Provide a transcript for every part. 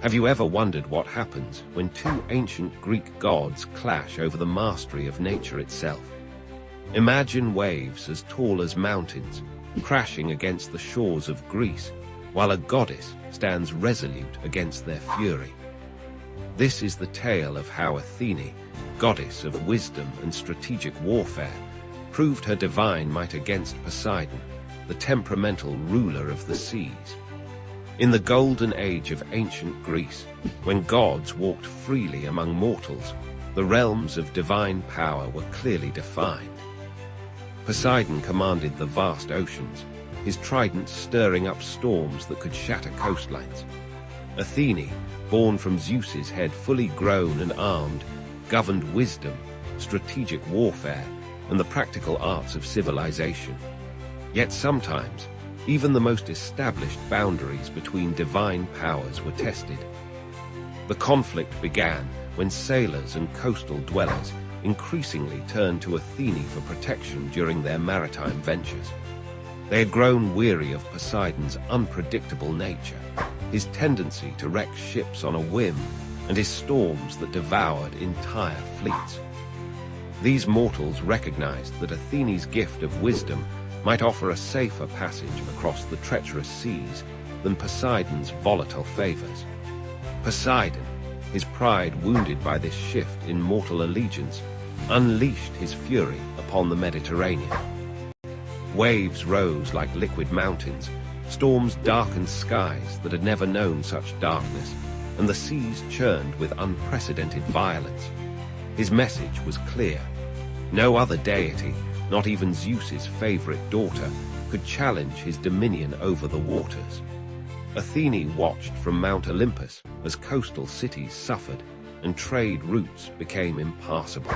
Have you ever wondered what happens when two ancient Greek gods clash over the mastery of nature itself? Imagine waves as tall as mountains crashing against the shores of Greece, while a goddess stands resolute against their fury. This is the tale of how Athene, goddess of wisdom and strategic warfare, proved her divine might against Poseidon, the temperamental ruler of the seas. In the golden age of ancient Greece, when gods walked freely among mortals, the realms of divine power were clearly defined. Poseidon commanded the vast oceans, his trident stirring up storms that could shatter coastlines. Athene, born from Zeus's head fully grown and armed, governed wisdom, strategic warfare, and the practical arts of civilization. Yet sometimes, even the most established boundaries between divine powers were tested. The conflict began when sailors and coastal dwellers increasingly turned to Athene for protection during their maritime ventures. They had grown weary of Poseidon's unpredictable nature, his tendency to wreck ships on a whim, and his storms that devoured entire fleets. These mortals recognized that Athene's gift of wisdom might offer a safer passage across the treacherous seas than Poseidon's volatile favors. Poseidon, his pride wounded by this shift in mortal allegiance, unleashed his fury upon the Mediterranean. Waves rose like liquid mountains, storms darkened skies that had never known such darkness, and the seas churned with unprecedented violence. His message was clear. No other deity, not even Zeus's favorite daughter, could challenge his dominion over the waters. Athene watched from Mount Olympus as coastal cities suffered and trade routes became impassable.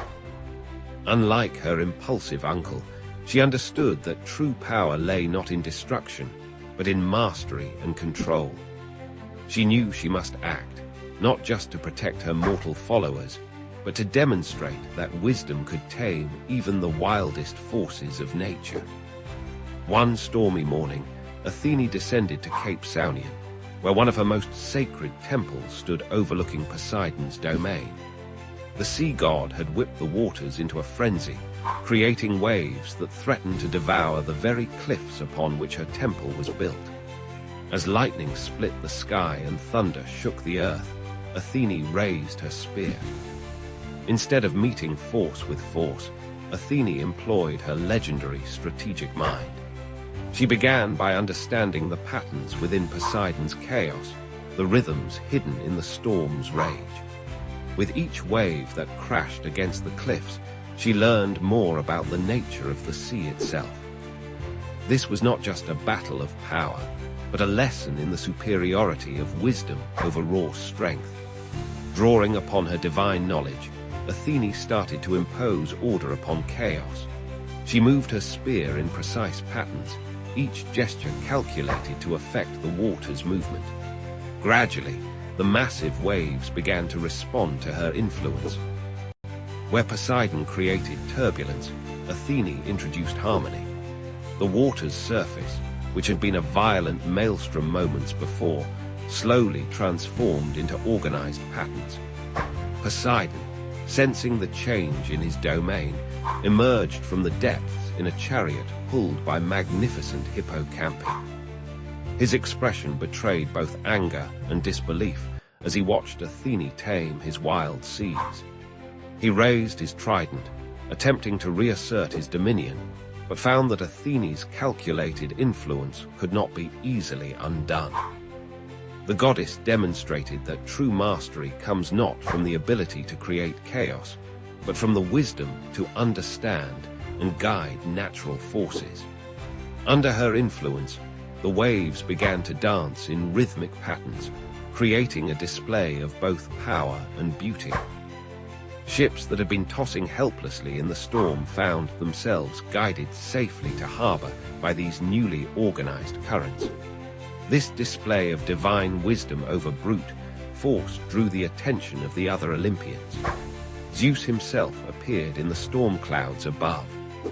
Unlike her impulsive uncle, she understood that true power lay not in destruction, but in mastery and control. She knew she must act, not just to protect her mortal followers, but to demonstrate that wisdom could tame even the wildest forces of nature. One stormy morning, Athene descended to Cape Saunion, where one of her most sacred temples stood overlooking Poseidon's domain. The sea god had whipped the waters into a frenzy, creating waves that threatened to devour the very cliffs upon which her temple was built. As lightning split the sky and thunder shook the earth, Athene raised her spear. Instead of meeting force with force, Athene employed her legendary strategic mind. She began by understanding the patterns within Poseidon's chaos, the rhythms hidden in the storm's rage. With each wave that crashed against the cliffs, she learned more about the nature of the sea itself. This was not just a battle of power, but a lesson in the superiority of wisdom over raw strength. Drawing upon her divine knowledge, Athene started to impose order upon chaos. She moved her spear in precise patterns, each gesture calculated to affect the water's movement. Gradually, the massive waves began to respond to her influence. Where Poseidon created turbulence, Athene introduced harmony. The water's surface, which had been a violent maelstrom moments before, slowly transformed into organized patterns. Poseidon, sensing the change in his domain, emerged from the depths in a chariot pulled by magnificent hippocampi. His expression betrayed both anger and disbelief as he watched Athene tame his wild seas. He raised his trident, attempting to reassert his dominion, but found that Athene's calculated influence could not be easily undone. The goddess demonstrated that true mastery comes not from the ability to create chaos, but from the wisdom to understand and guide natural forces. Under her influence, the waves began to dance in rhythmic patterns, creating a display of both power and beauty. Ships that had been tossing helplessly in the storm found themselves guided safely to harbor by these newly organized currents. This display of divine wisdom over brute force drew the attention of the other Olympians. Zeus himself appeared in the storm clouds above,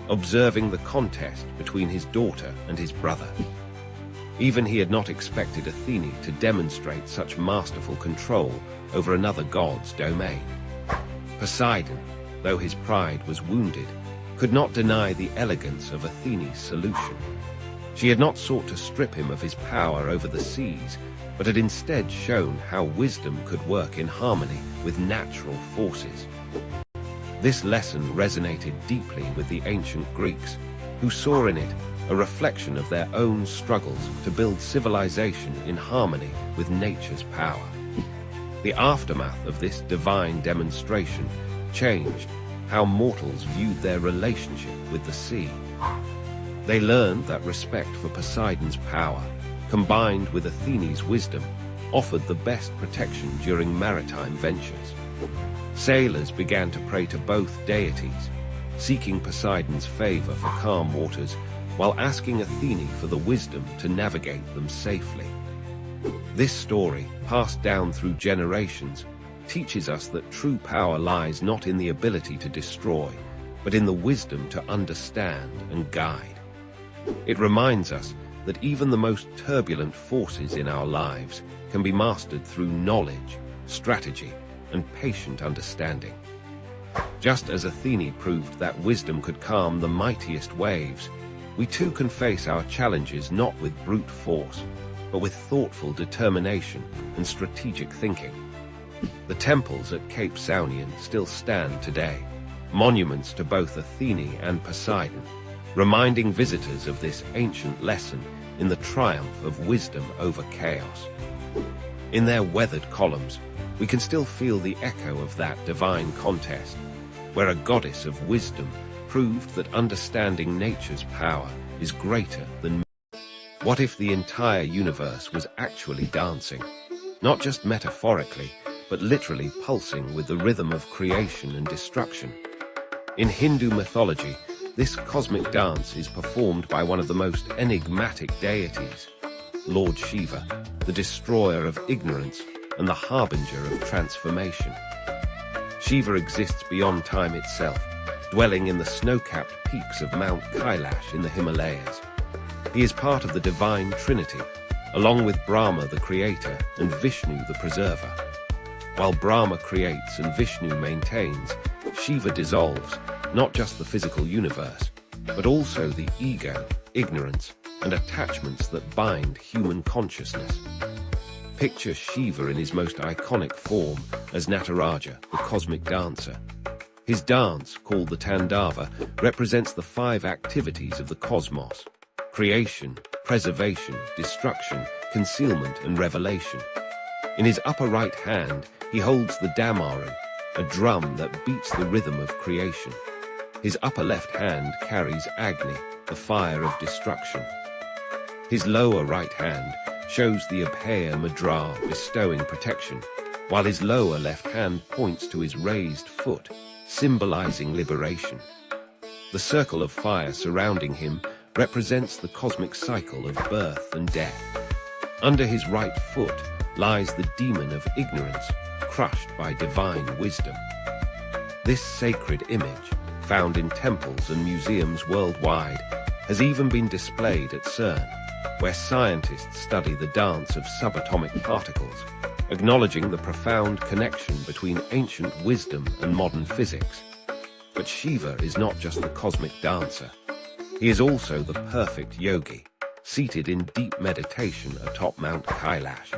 observing the contest between his daughter and his brother. Even he had not expected Athene to demonstrate such masterful control over another god's domain. Poseidon, though his pride was wounded, could not deny the elegance of Athene's solution. She had not sought to strip him of his power over the seas, but had instead shown how wisdom could work in harmony with natural forces. This lesson resonated deeply with the ancient Greeks, who saw in it a reflection of their own struggles to build civilization in harmony with nature's power. The aftermath of this divine demonstration changed how mortals viewed their relationship with the sea. They learned that respect for Poseidon's power, combined with Athene's wisdom, offered the best protection during maritime ventures. Sailors began to pray to both deities, seeking Poseidon's favor for calm waters, while asking Athene for the wisdom to navigate them safely. This story, passed down through generations, teaches us that true power lies not in the ability to destroy, but in the wisdom to understand and guide. It reminds us that even the most turbulent forces in our lives can be mastered through knowledge, strategy, and patient understanding. Just as Athene proved that wisdom could calm the mightiest waves, we too can face our challenges not with brute force, but with thoughtful determination and strategic thinking. The temples at Cape Saunian still stand today, monuments to both Athene and Poseidon, reminding visitors of this ancient lesson in the triumph of wisdom over chaos. In their weathered columns, we can still feel the echo of that divine contest, where a goddess of wisdom proved that understanding nature's power is greater than. What if the entire universe was actually dancing, not just metaphorically, but literally pulsing with the rhythm of creation and destruction? In Hindu mythology, this cosmic dance is performed by one of the most enigmatic deities, Lord Shiva, the destroyer of ignorance and the harbinger of transformation. Shiva exists beyond time itself, dwelling in the snow-capped peaks of Mount Kailash in the Himalayas. He is part of the divine trinity, along with Brahma the creator and Vishnu the preserver. While Brahma creates and Vishnu maintains, Shiva dissolves not just the physical universe, but also the ego, ignorance, and attachments that bind human consciousness. Picture Shiva in his most iconic form as Nataraja, the cosmic dancer. His dance, called the Tandava, represents the 5 activities of the cosmos: creation, preservation, destruction, concealment, and revelation. In his upper right hand, he holds the Damaru, a drum that beats the rhythm of creation. His upper left hand carries Agni, the fire of destruction. His lower right hand shows the Abhaya Mudra, bestowing protection, while his lower left hand points to his raised foot, symbolizing liberation. The circle of fire surrounding him represents the cosmic cycle of birth and death. Under his right foot lies the demon of ignorance, crushed by divine wisdom. This sacred image, found in temples and museums worldwide, has even been displayed at CERN, where scientists study the dance of subatomic particles, acknowledging the profound connection between ancient wisdom and modern physics. But Shiva is not just the cosmic dancer. He is also the perfect yogi, seated in deep meditation atop Mount Kailash.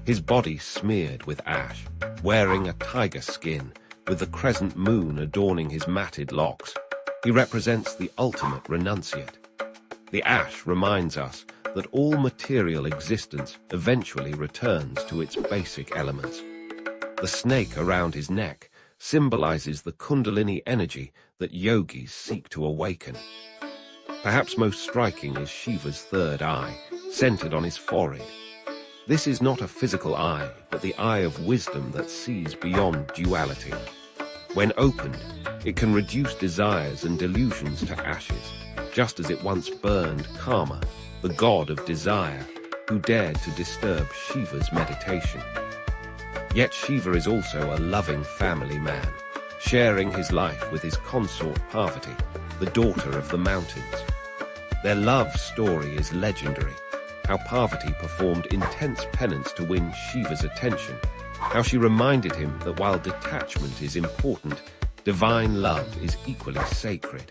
His body smeared with ash, wearing a tiger skin, with the crescent moon adorning his matted locks. He represents the ultimate renunciate. The ash reminds us that all material existence eventually returns to its basic elements. The snake around his neck symbolizes the Kundalini energy that yogis seek to awaken. Perhaps most striking is Shiva's third eye, centered on his forehead. This is not a physical eye, but the eye of wisdom that sees beyond duality. When opened, it can reduce desires and delusions to ashes, just as it once burned Kama, the god of desire, who dared to disturb Shiva's meditation. Yet Shiva is also a loving family man, sharing his life with his consort Parvati, the daughter of the mountains. Their love story is legendary, how Parvati performed intense penance to win Shiva's attention, how she reminded him that while detachment is important, divine love is equally sacred.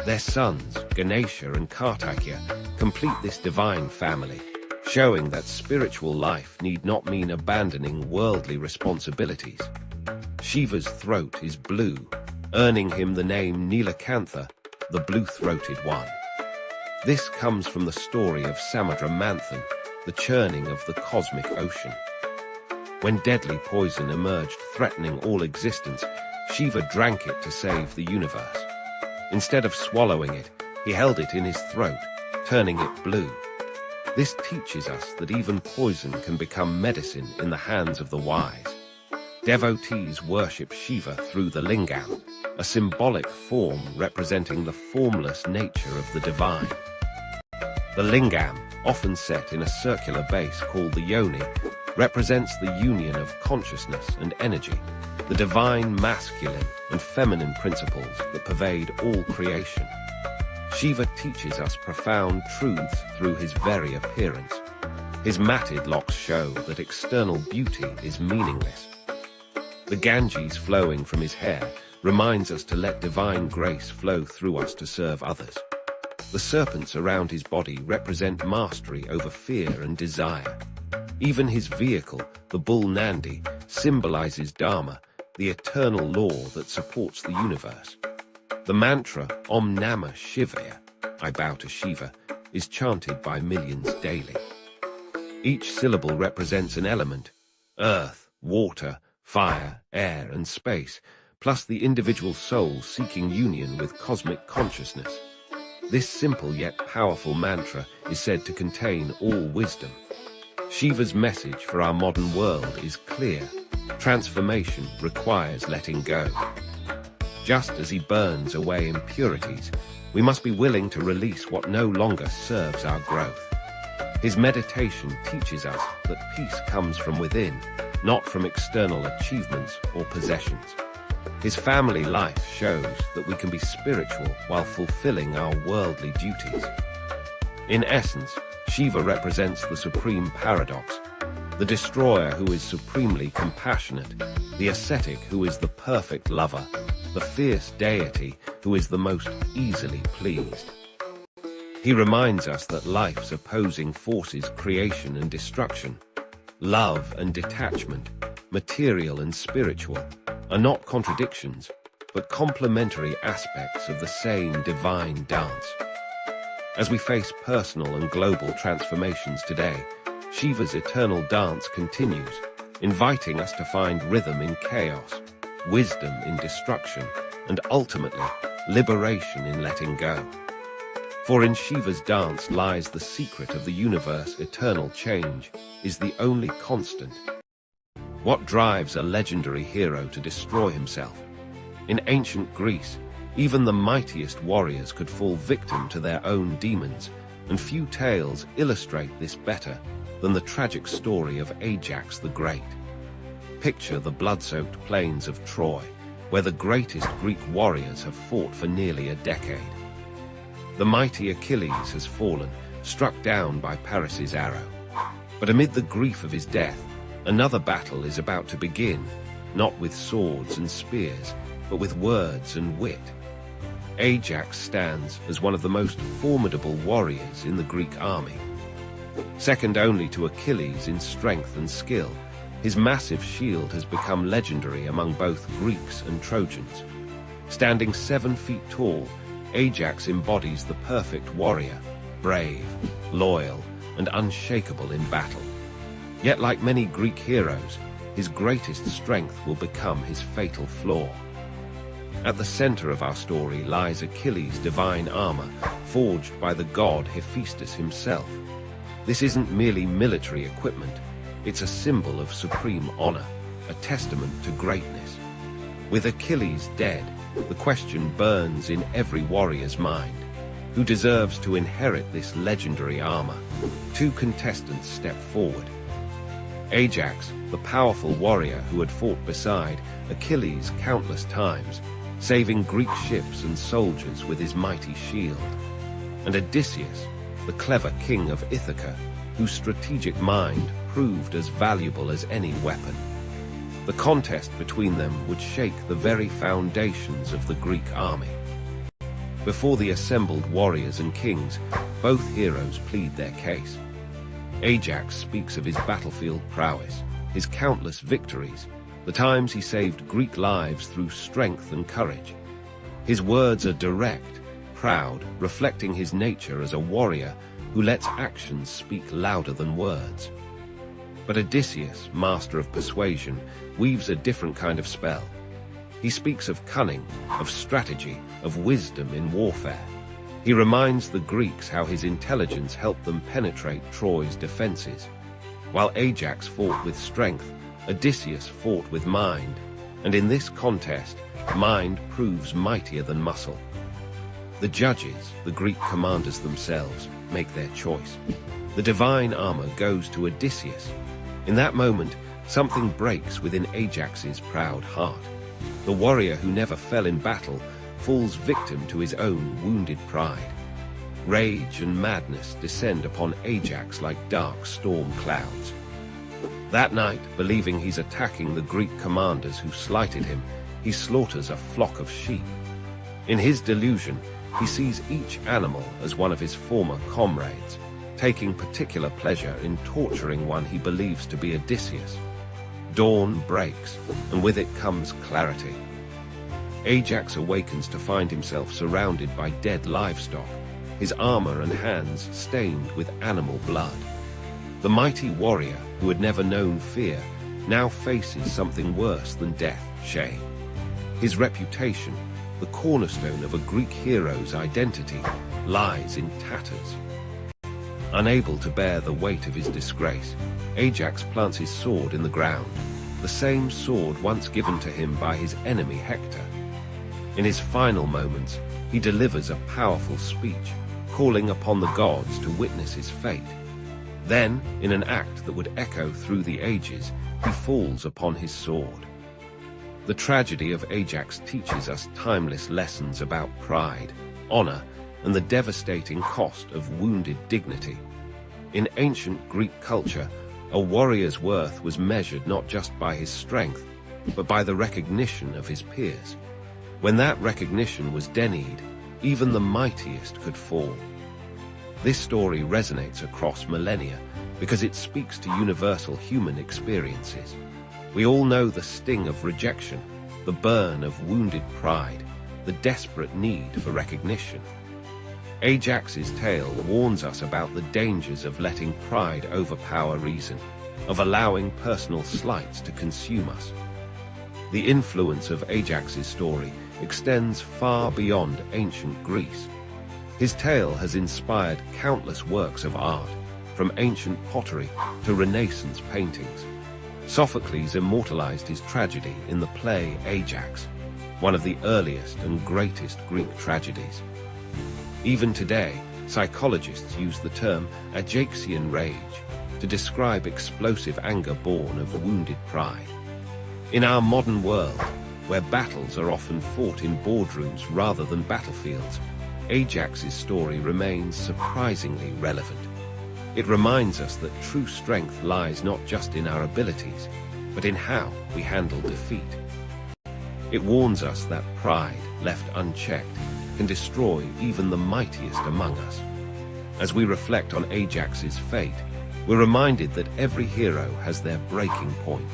Their sons, Ganesha and Kartikya, complete this divine family, showing that spiritual life need not mean abandoning worldly responsibilities. Shiva's throat is blue, earning him the name Nilakantha, the blue-throated one. This comes from the story of Samudra Manthan, the churning of the cosmic ocean. When deadly poison emerged threatening all existence, Shiva drank it to save the universe. Instead of swallowing it, he held it in his throat, turning it blue. This teaches us that even poison can become medicine in the hands of the wise. Devotees worship Shiva through the lingam, a symbolic form representing the formless nature of the divine. The lingam, often set in a circular base called the yoni, represents the union of consciousness and energy, the divine masculine and feminine principles that pervade all creation. Shiva teaches us profound truths through his very appearance. His matted locks show that external beauty is meaningless. The Ganges flowing from his hair reminds us to let divine grace flow through us to serve others. The serpents around his body represent mastery over fear and desire. Even his vehicle, the bull Nandi, symbolizes Dharma, the eternal law that supports the universe. The mantra Om Namah Shivaya, I bow to Shiva, is chanted by millions daily. Each syllable represents an element: earth, water, fire, air, and space, plus the individual soul seeking union with cosmic consciousness. This simple yet powerful mantra is said to contain all wisdom. Shiva's message for our modern world is clear: transformation requires letting go. Just as he burns away impurities, we must be willing to release what no longer serves our growth. His meditation teaches us that peace comes from within, not from external achievements or possessions. His family life shows that we can be spiritual while fulfilling our worldly duties. In essence, Shiva represents the supreme paradox: the destroyer who is supremely compassionate, the ascetic who is the perfect lover, the fierce deity who is the most easily pleased. He reminds us that life's opposing forces, creation and destruction, love and detachment, material and spiritual, are not contradictions, but complementary aspects of the same divine dance. As we face personal and global transformations today, Shiva's eternal dance continues, inviting us to find rhythm in chaos, wisdom in destruction, and ultimately, liberation in letting go. For in Shiva's dance lies the secret of the universe. Eternal change is the only constant. What drives a legendary hero to destroy himself? In ancient Greece, even the mightiest warriors could fall victim to their own demons, and few tales illustrate this better than the tragic story of Ajax the Great. Picture the blood-soaked plains of Troy, where the greatest Greek warriors have fought for nearly a decade. The mighty Achilles has fallen, struck down by Paris's arrow. But amid the grief of his death, another battle is about to begin, not with swords and spears, but with words and wit. Ajax stands as one of the most formidable warriors in the Greek army. Second only to Achilles in strength and skill, his massive shield has become legendary among both Greeks and Trojans. Standing 7 feet tall, Ajax embodies the perfect warrior, brave, loyal, and unshakable in battle. Yet like many Greek heroes, his greatest strength will become his fatal flaw. At the center of our story lies Achilles' divine armor, forged by the god Hephaestus himself. This isn't merely military equipment, it's a symbol of supreme honor, a testament to greatness. With Achilles dead, the question burns in every warrior's mind: who deserves to inherit this legendary armor? 2 contestants step forward. Ajax, the powerful warrior who had fought beside Achilles countless times, saving Greek ships and soldiers with his mighty shield. And Odysseus, the clever king of Ithaca, whose strategic mind proved as valuable as any weapon. The contest between them would shake the very foundations of the Greek army. Before the assembled warriors and kings, both heroes plead their case. Ajax speaks of his battlefield prowess, his countless victories, the times he saved Greek lives through strength and courage. His words are direct, proud, reflecting his nature as a warrior who lets actions speak louder than words. But Odysseus, master of persuasion, weaves a different kind of spell. He speaks of cunning, of strategy, of wisdom in warfare. He reminds the Greeks how his intelligence helped them penetrate Troy's defenses. While Ajax fought with strength, Odysseus fought with mind, and in this contest, mind proves mightier than muscle. The judges, the Greek commanders themselves, make their choice. The divine armor goes to Odysseus. In that moment, something breaks within Ajax's proud heart. The warrior who never fell in battle falls victim to his own wounded pride. Rage and madness descend upon Ajax like dark storm clouds. That night, believing he's attacking the Greek commanders who slighted him, he slaughters a flock of sheep. In his delusion, he sees each animal as one of his former comrades, taking particular pleasure in torturing one he believes to be Odysseus. Dawn breaks, and with it comes clarity. Ajax awakens to find himself surrounded by dead livestock, his armor and hands stained with animal blood. The mighty warrior, who had never known fear, now faces something worse than death, shame. His reputation, the cornerstone of a Greek hero's identity, lies in tatters. Unable to bear the weight of his disgrace, Ajax plants his sword in the ground, the same sword once given to him by his enemy Hector. In his final moments, he delivers a powerful speech, calling upon the gods to witness his fate. Then, in an act that would echo through the ages, he falls upon his sword. The tragedy of Ajax teaches us timeless lessons about pride, honor, and the devastating cost of wounded dignity. In ancient Greek culture, a warrior's worth was measured not just by his strength, but by the recognition of his peers. When that recognition was denied, even the mightiest could fall. This story resonates across millennia because it speaks to universal human experiences. We all know the sting of rejection, the burn of wounded pride, the desperate need for recognition. Ajax's tale warns us about the dangers of letting pride overpower reason, of allowing personal slights to consume us. The influence of Ajax's story extends far beyond ancient Greece. His tale has inspired countless works of art, from ancient pottery to Renaissance paintings. Sophocles immortalized his tragedy in the play Ajax, one of the earliest and greatest Greek tragedies. Even today, psychologists use the term Ajaxian rage to describe explosive anger born of wounded pride. In our modern world, where battles are often fought in boardrooms rather than battlefields, Ajax's story remains surprisingly relevant. It reminds us that true strength lies not just in our abilities, but in how we handle defeat. It warns us that pride, left unchecked, can destroy even the mightiest among us. As we reflect on Ajax's fate, we're reminded that every hero has their breaking point.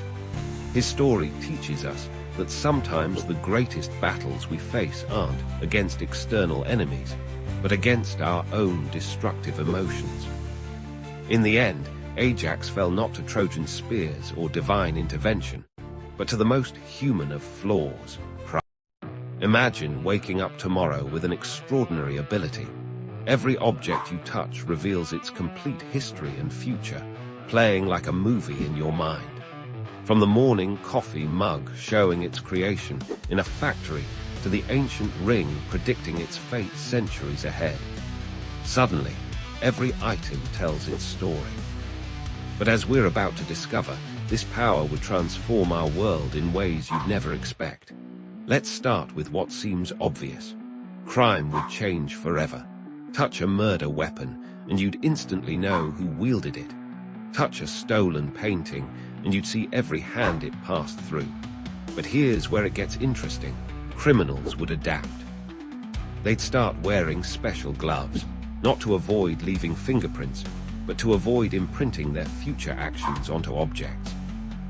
His story teaches us that sometimes the greatest battles we face aren't against external enemies, but against our own destructive emotions. In the end, Ajax fell not to Trojan spears or divine intervention, but to the most human of flaws, pride. Imagine waking up tomorrow with an extraordinary ability. Every object you touch reveals its complete history and future, playing like a movie in your mind. From the morning coffee mug showing its creation in a factory to the ancient ring predicting its fate centuries ahead. Suddenly, every item tells its story. But as we're about to discover, this power would transform our world in ways you'd never expect. Let's start with what seems obvious. Crime would change forever. Touch a murder weapon, and you'd instantly know who wielded it. Touch a stolen painting, and you'd see every hand it passed through. But here's where it gets interesting. Criminals would adapt. They'd start wearing special gloves, not to avoid leaving fingerprints, but to avoid imprinting their future actions onto objects.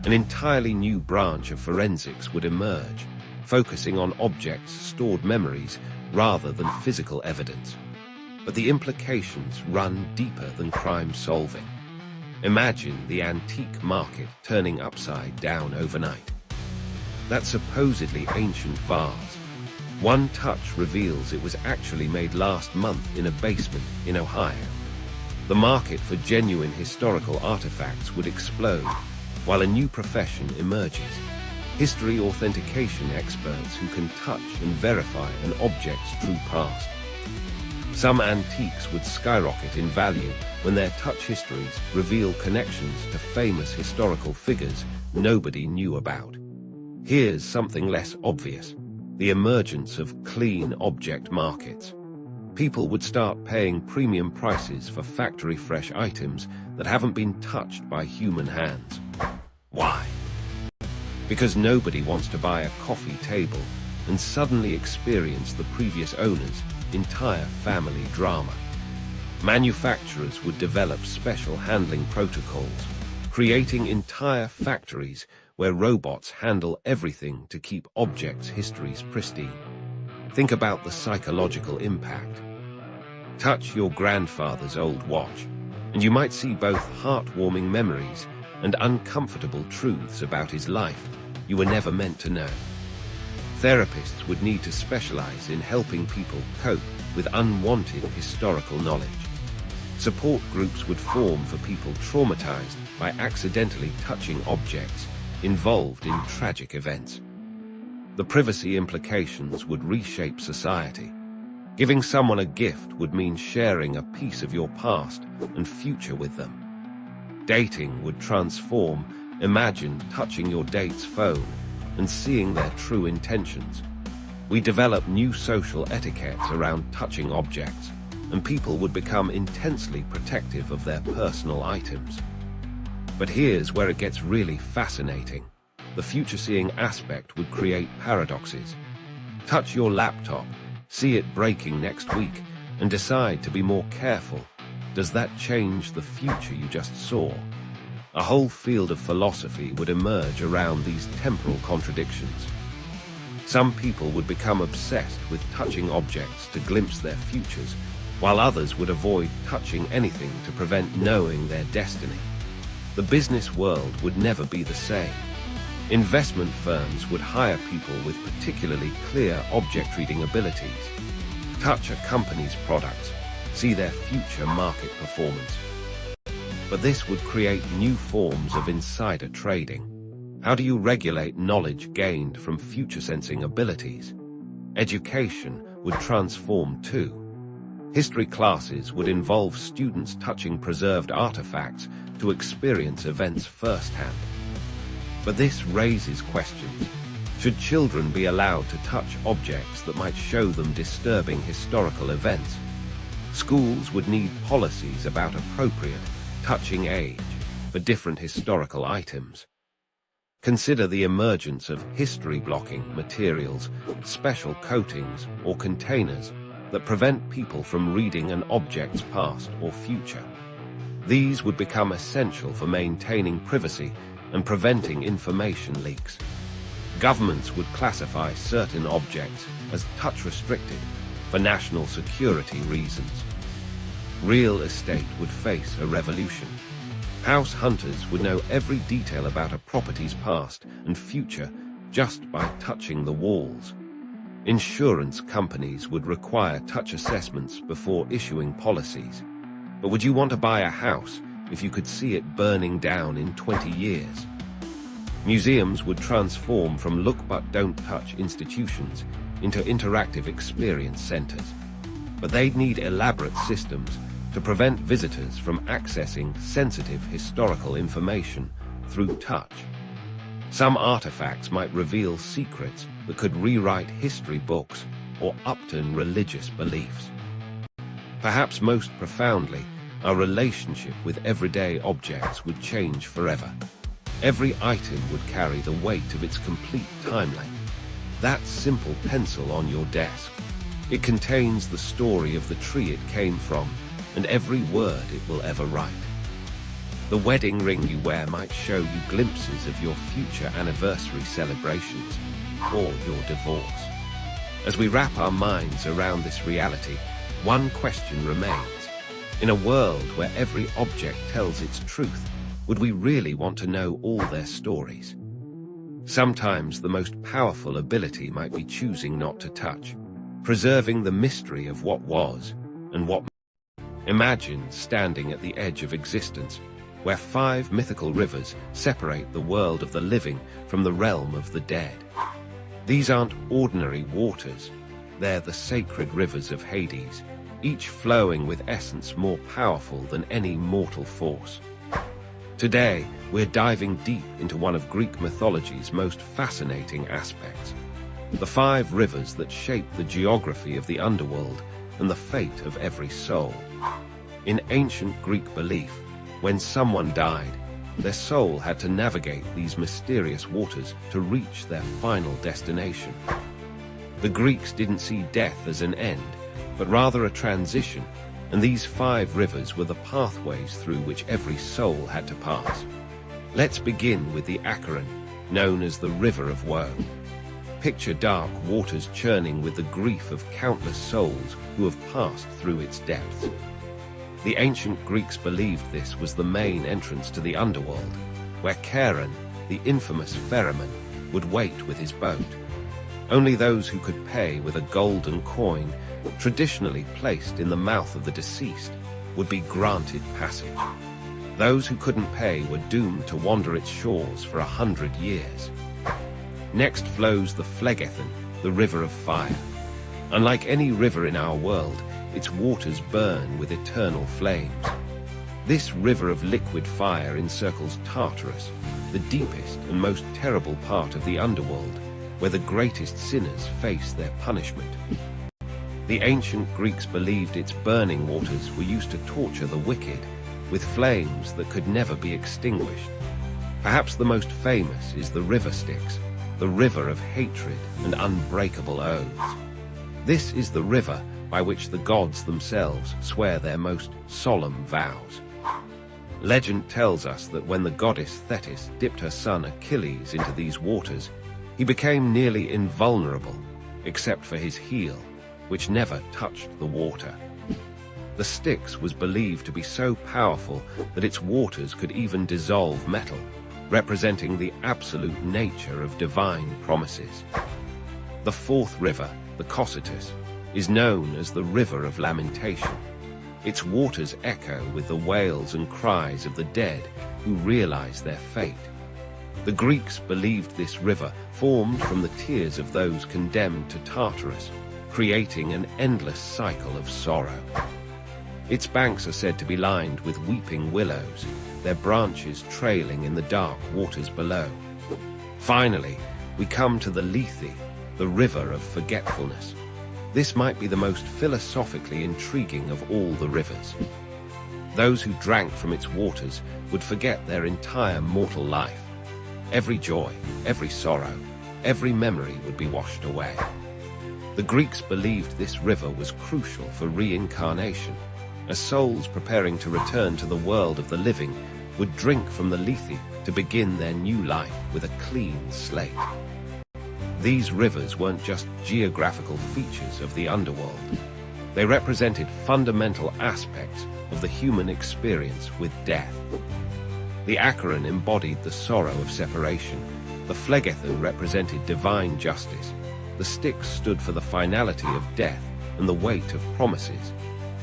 An entirely new branch of forensics would emerge, focusing on objects' stored memories rather than physical evidence. But the implications run deeper than crime solving. Imagine the antique market turning upside down overnight. That supposedly ancient vase, one touch reveals it was actually made last month in a basement in Ohio. The market for genuine historical artifacts would explode, while a new profession emerges: history authentication experts who can touch and verify an object's true past. Some antiques would skyrocket in value when their touch histories reveal connections to famous historical figures nobody knew about. Here's something less obvious: the emergence of clean object markets. People would start paying premium prices for factory-fresh items that haven't been touched by human hands. Why? Because nobody wants to buy a coffee table and suddenly experience the previous owner's entire family drama. Manufacturers would develop special handling protocols, creating entire factories where robots handle everything to keep objects' histories pristine. Think about the psychological impact. Touch your grandfather's old watch, and you might see both heartwarming memories and uncomfortable truths about his life you were never meant to know. Therapists would need to specialize in helping people cope with unwanted historical knowledge. Support groups would form for people traumatized by accidentally touching objects involved in tragic events. The privacy implications would reshape society. Giving someone a gift would mean sharing a piece of your past and future with them. Dating would transform. Imagine touching your date's phone and seeing their true intentions. We develop new social etiquettes around touching objects, and people would become intensely protective of their personal items. But here's where it gets really fascinating. The future-seeing aspect would create paradoxes. Touch your laptop, see it breaking next week, and decide to be more careful. Does that change the future you just saw? A whole field of philosophy would emerge around these temporal contradictions. Some people would become obsessed with touching objects to glimpse their futures, while others would avoid touching anything to prevent knowing their destiny. The business world would never be the same. Investment firms would hire people with particularly clear object-reading abilities. Touch a company's products, see their future market performance. But this would create new forms of insider trading. How do you regulate knowledge gained from future-sensing abilities? Education would transform too. History classes would involve students touching preserved artifacts to experience events firsthand. But this raises questions. Should children be allowed to touch objects that might show them disturbing historical events? Schools would need policies about appropriate touching age for different historical items. Consider the emergence of history-blocking materials, special coatings or containers that prevent people from reading an object's past or future. These would become essential for maintaining privacy and preventing information leaks. Governments would classify certain objects as touch-restricted for national security reasons. Real estate would face a revolution. House hunters would know every detail about a property's past and future just by touching the walls. Insurance companies would require touch assessments before issuing policies. But would you want to buy a house if you could see it burning down in 20 years? Museums would transform from look-but-don't-touch institutions into interactive experience centers. But they'd need elaborate systems to prevent visitors from accessing sensitive historical information through touch. Some artifacts might reveal secrets that could rewrite history books or upturn religious beliefs. Perhaps most profoundly, our relationship with everyday objects would change forever. Every item would carry the weight of its complete time length. That simple pencil on your desk. It contains the story of the tree it came from and every word it will ever write. The wedding ring you wear might show you glimpses of your future anniversary celebrations or your divorce. As we wrap our minds around this reality, one question remains. In a world where every object tells its truth, would we really want to know all their stories? Sometimes the most powerful ability might be choosing not to touch, preserving the mystery of what was and what. Imagine standing at the edge of existence, where 5 mythical rivers separate the world of the living from the realm of the dead. These aren't ordinary waters, they're the sacred rivers of Hades, each flowing with essence more powerful than any mortal force. Today, we're diving deep into one of Greek mythology's most fascinating aspects, the 5 rivers that shape the geography of the underworld and the fate of every soul. In ancient Greek belief, when someone died, their soul had to navigate these mysterious waters to reach their final destination. The Greeks didn't see death as an end, but rather a transition, and these 5 rivers were the pathways through which every soul had to pass. Let's begin with the Acheron, known as the River of Woe. Picture dark waters churning with the grief of countless souls who have passed through its depths. The ancient Greeks believed this was the main entrance to the underworld, where Charon, the infamous ferryman, would wait with his boat. Only those who could pay with a golden coin, traditionally placed in the mouth of the deceased, would be granted passage. Those who couldn't pay were doomed to wander its shores for 100 years. Next flows the Phlegethon, the River of Fire. Unlike any river in our world, its waters burn with eternal flames. This river of liquid fire encircles Tartarus, the deepest and most terrible part of the underworld, where the greatest sinners face their punishment. The ancient Greeks believed its burning waters were used to torture the wicked, with flames that could never be extinguished. Perhaps the most famous is the River Styx, the river of hatred and unbreakable oaths. This is the river by which the gods themselves swear their most solemn vows. Legend tells us that when the goddess Thetis dipped her son Achilles into these waters, he became nearly invulnerable, except for his heel, which never touched the water. The Styx was believed to be so powerful that its waters could even dissolve metal, representing the absolute nature of divine promises. The 4th river, the Cocytus, is known as the River of Lamentation. Its waters echo with the wails and cries of the dead who realize their fate. The Greeks believed this river formed from the tears of those condemned to Tartarus, creating an endless cycle of sorrow. Its banks are said to be lined with weeping willows, their branches trailing in the dark waters below. Finally, we come to the Lethe, the River of Forgetfulness. This might be the most philosophically intriguing of all the rivers. Those who drank from its waters would forget their entire mortal life. Every joy, every sorrow, every memory would be washed away. The Greeks believed this river was crucial for reincarnation, as souls preparing to return to the world of the living would drink from the Lethe to begin their new life with a clean slate. These rivers weren't just geographical features of the underworld. They represented fundamental aspects of the human experience with death. The Acheron embodied the sorrow of separation. The Phlegethon represented divine justice. The Styx stood for the finality of death and the weight of promises.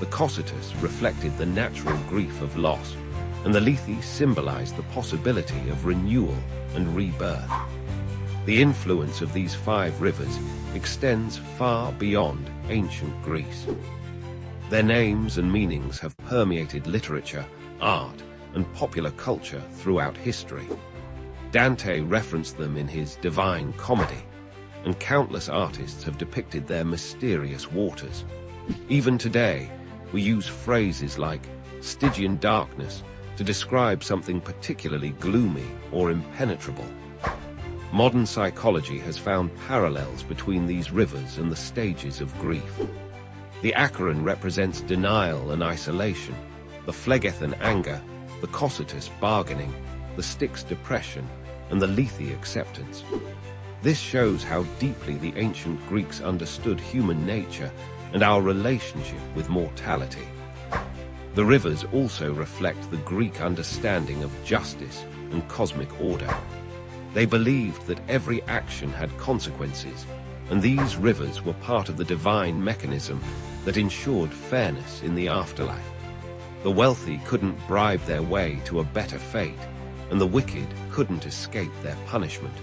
The Cocytus reflected the natural grief of loss, and the Lethe symbolized the possibility of renewal and rebirth. The influence of these 5 rivers extends far beyond ancient Greece. Their names and meanings have permeated literature, art, and popular culture throughout history. Dante referenced them in his Divine Comedy, and countless artists have depicted their mysterious waters. Even today, we use phrases like Stygian darkness to describe something particularly gloomy or impenetrable. Modern psychology has found parallels between these rivers and the stages of grief. The Acheron represents denial and isolation, the Phlegethon anger, the Cocytus bargaining, the Styx depression, and the Lethe acceptance. This shows how deeply the ancient Greeks understood human nature and our relationship with mortality. The rivers also reflect the Greek understanding of justice and cosmic order. They believed that every action had consequences, and these rivers were part of the divine mechanism that ensured fairness in the afterlife. The wealthy couldn't bribe their way to a better fate, and the wicked couldn't escape their punishment.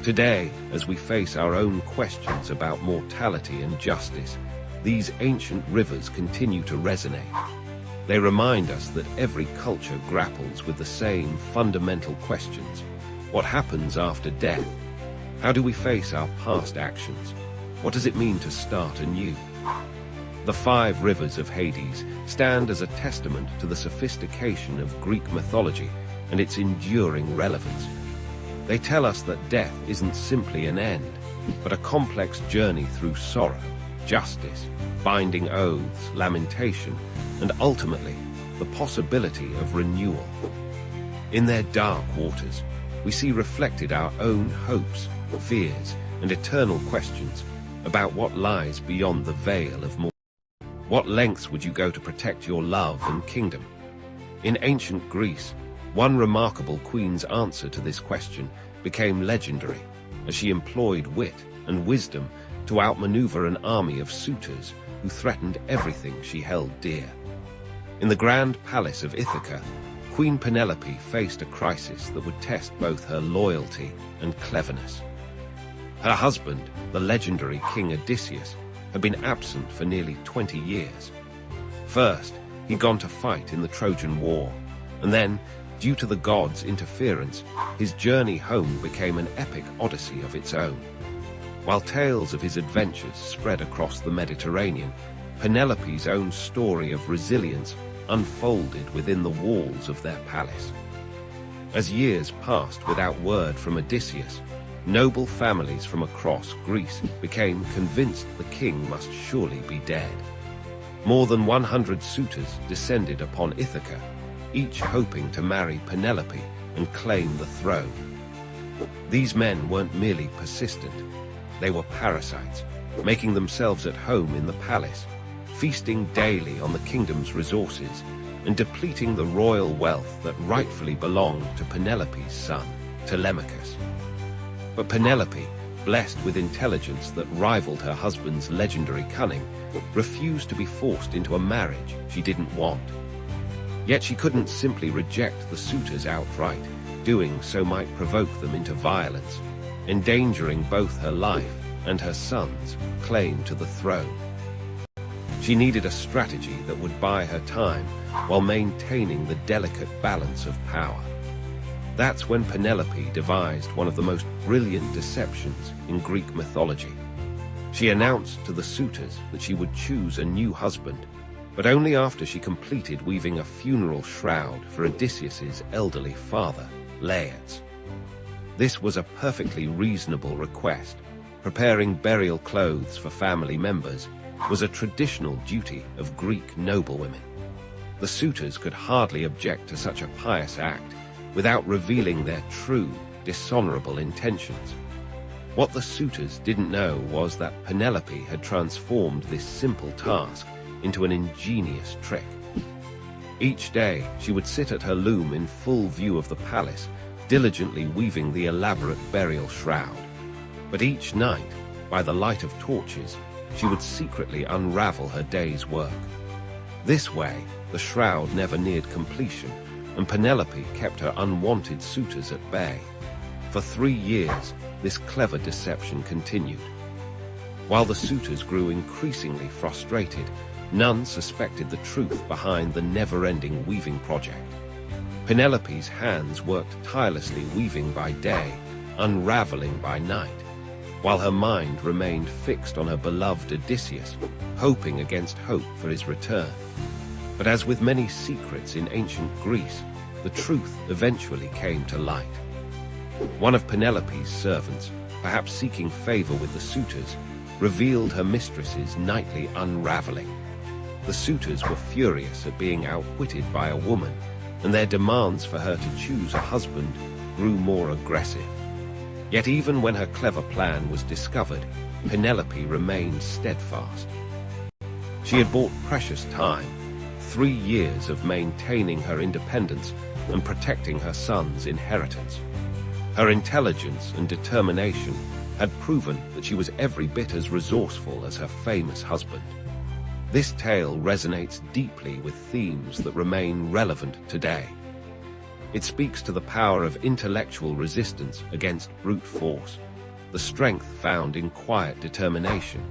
Today, as we face our own questions about mortality and justice, these ancient rivers continue to resonate. They remind us that every culture grapples with the same fundamental questions. What happens after death? How do we face our past actions? What does it mean to start anew? The 5 rivers of Hades stand as a testament to the sophistication of Greek mythology and its enduring relevance. They tell us that death isn't simply an end, but a complex journey through sorrow, justice, binding oaths, lamentation, and ultimately, the possibility of renewal. In their dark waters, we see reflected our own hopes, fears, and eternal questions about what lies beyond the veil of mortality. What lengths would you go to protect your love and kingdom? In ancient Greece, one remarkable queen's answer to this question became legendary, as she employed wit and wisdom to outmaneuver an army of suitors who threatened everything she held dear. In the grand palace of Ithaca, Queen Penelope faced a crisis that would test both her loyalty and cleverness. Her husband, the legendary King Odysseus, had been absent for nearly 20 years. First, he'd gone to fight in the Trojan War, and then, due to the gods' interference, his journey home became an epic odyssey of its own. While tales of his adventures spread across the Mediterranean, Penelope's own story of resilience unfolded within the walls of their palace. As years passed without word from Odysseus, noble families from across Greece became convinced the king must surely be dead. More than 100 suitors descended upon Ithaca, each hoping to marry Penelope and claim the throne. These men weren't merely persistent, they were parasites, making themselves at home in the palace, feasting daily on the kingdom's resources and depleting the royal wealth that rightfully belonged to Penelope's son, Telemachus. But Penelope, blessed with intelligence that rivaled her husband's legendary cunning, refused to be forced into a marriage she didn't want. Yet she couldn't simply reject the suitors outright. Doing so might provoke them into violence, endangering both her life and her son's claim to the throne. She needed a strategy that would buy her time while maintaining the delicate balance of power. That's when Penelope devised one of the most brilliant deceptions in Greek mythology. She announced to the suitors that she would choose a new husband, but only after she completed weaving a funeral shroud for Odysseus's elderly father, Laertes. This was a perfectly reasonable request. Preparing burial clothes for family members was a traditional duty of Greek noblewomen. The suitors could hardly object to such a pious act without revealing their true, dishonorable intentions. What the suitors didn't know was that Penelope had transformed this simple task into an ingenious trick. Each day, she would sit at her loom in full view of the palace, diligently weaving the elaborate burial shroud. But each night, by the light of torches, she would secretly unravel her day's work. This way, the shroud never neared completion, and Penelope kept her unwanted suitors at bay. For 3 years, this clever deception continued. While the suitors grew increasingly frustrated, none suspected the truth behind the never-ending weaving project. Penelope's hands worked tirelessly weaving by day, unraveling by night, while her mind remained fixed on her beloved Odysseus, hoping against hope for his return. But as with many secrets in ancient Greece, the truth eventually came to light. One of Penelope's servants, perhaps seeking favor with the suitors, revealed her mistress's nightly unraveling. The suitors were furious at being outwitted by a woman, and their demands for her to choose a husband grew more aggressive. Yet even when her clever plan was discovered, Penelope remained steadfast. She had bought precious time, 3 years of maintaining her independence and protecting her son's inheritance. Her intelligence and determination had proven that she was every bit as resourceful as her famous husband. This tale resonates deeply with themes that remain relevant today. It speaks to the power of intellectual resistance against brute force, the strength found in quiet determination,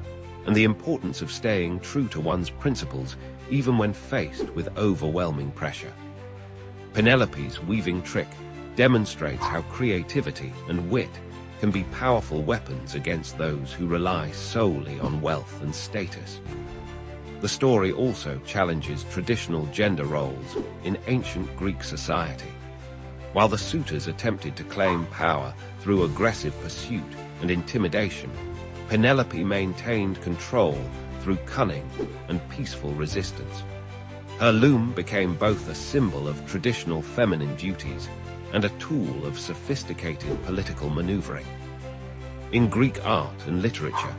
and the importance of staying true to one's principles even when faced with overwhelming pressure. Penelope's weaving trick demonstrates how creativity and wit can be powerful weapons against those who rely solely on wealth and status. The story also challenges traditional gender roles in ancient Greek society. While the suitors attempted to claim power through aggressive pursuit and intimidation, Penelope maintained control through cunning and peaceful resistance. Her loom became both a symbol of traditional feminine duties and a tool of sophisticated political maneuvering. In Greek art and literature,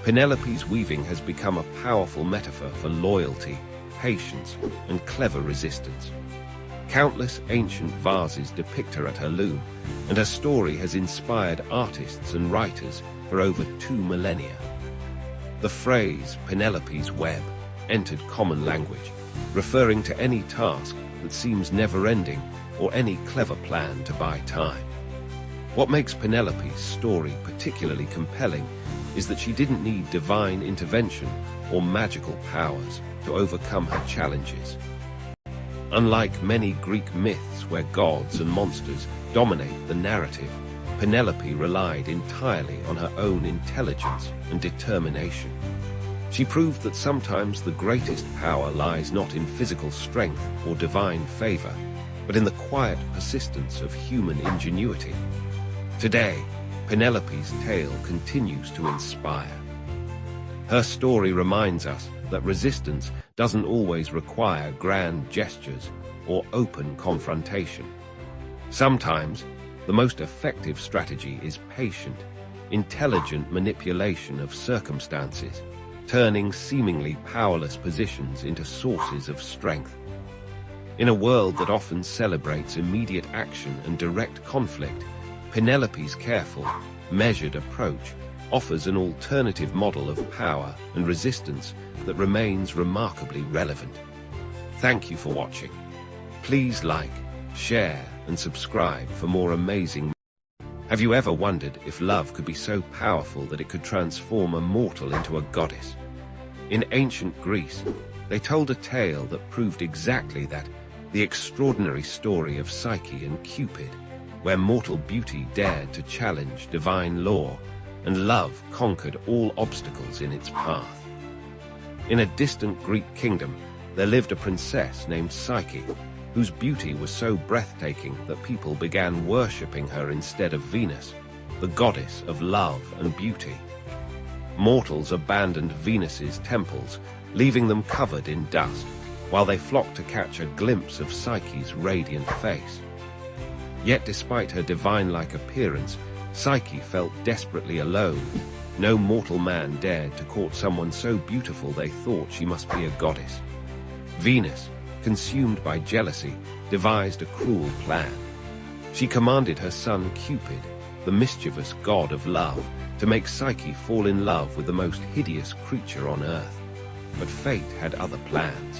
Penelope's weaving has become a powerful metaphor for loyalty, patience, and clever resistance. Countless ancient vases depict her at her loom, and her story has inspired artists and writers for over 2 millennia. The phrase Penelope's web entered common language, referring to any task that seems never-ending or any clever plan to buy time. What makes Penelope's story particularly compelling is that she didn't need divine intervention or magical powers to overcome her challenges. Unlike many Greek myths where gods and monsters dominate the narrative, Penelope relied entirely on her own intelligence and determination. She proved that sometimes the greatest power lies not in physical strength or divine favor, but in the quiet persistence of human ingenuity. Today, Penelope's tale continues to inspire. Her story reminds us that resistance doesn't always require grand gestures or open confrontation. Sometimes, the most effective strategy is patient, intelligent manipulation of circumstances, turning seemingly powerless positions into sources of strength. In a world that often celebrates immediate action and direct conflict, Penelope's careful, measured approach offers an alternative model of power and resistance that remains remarkably relevant. Thank you for watching. Please like, share, and subscribe for more amazing. Have you ever wondered if love could be so powerful that it could transform a mortal into a goddess? In ancient Greece, they told a tale that proved exactly that, the extraordinary story of Psyche and Cupid, where mortal beauty dared to challenge divine law, and love conquered all obstacles in its path. In a distant Greek kingdom, there lived a princess named Psyche, whose beauty was so breathtaking that people began worshipping her instead of Venus, the goddess of love and beauty. Mortals abandoned Venus's temples, leaving them covered in dust, while they flocked to catch a glimpse of Psyche's radiant face. Yet despite her divine-like appearance, Psyche felt desperately alone. No mortal man dared to court someone so beautiful they thought she must be a goddess. Venus, consumed by jealousy, devised a cruel plan. She commanded her son Cupid, the mischievous god of love, to make Psyche fall in love with the most hideous creature on earth. But fate had other plans.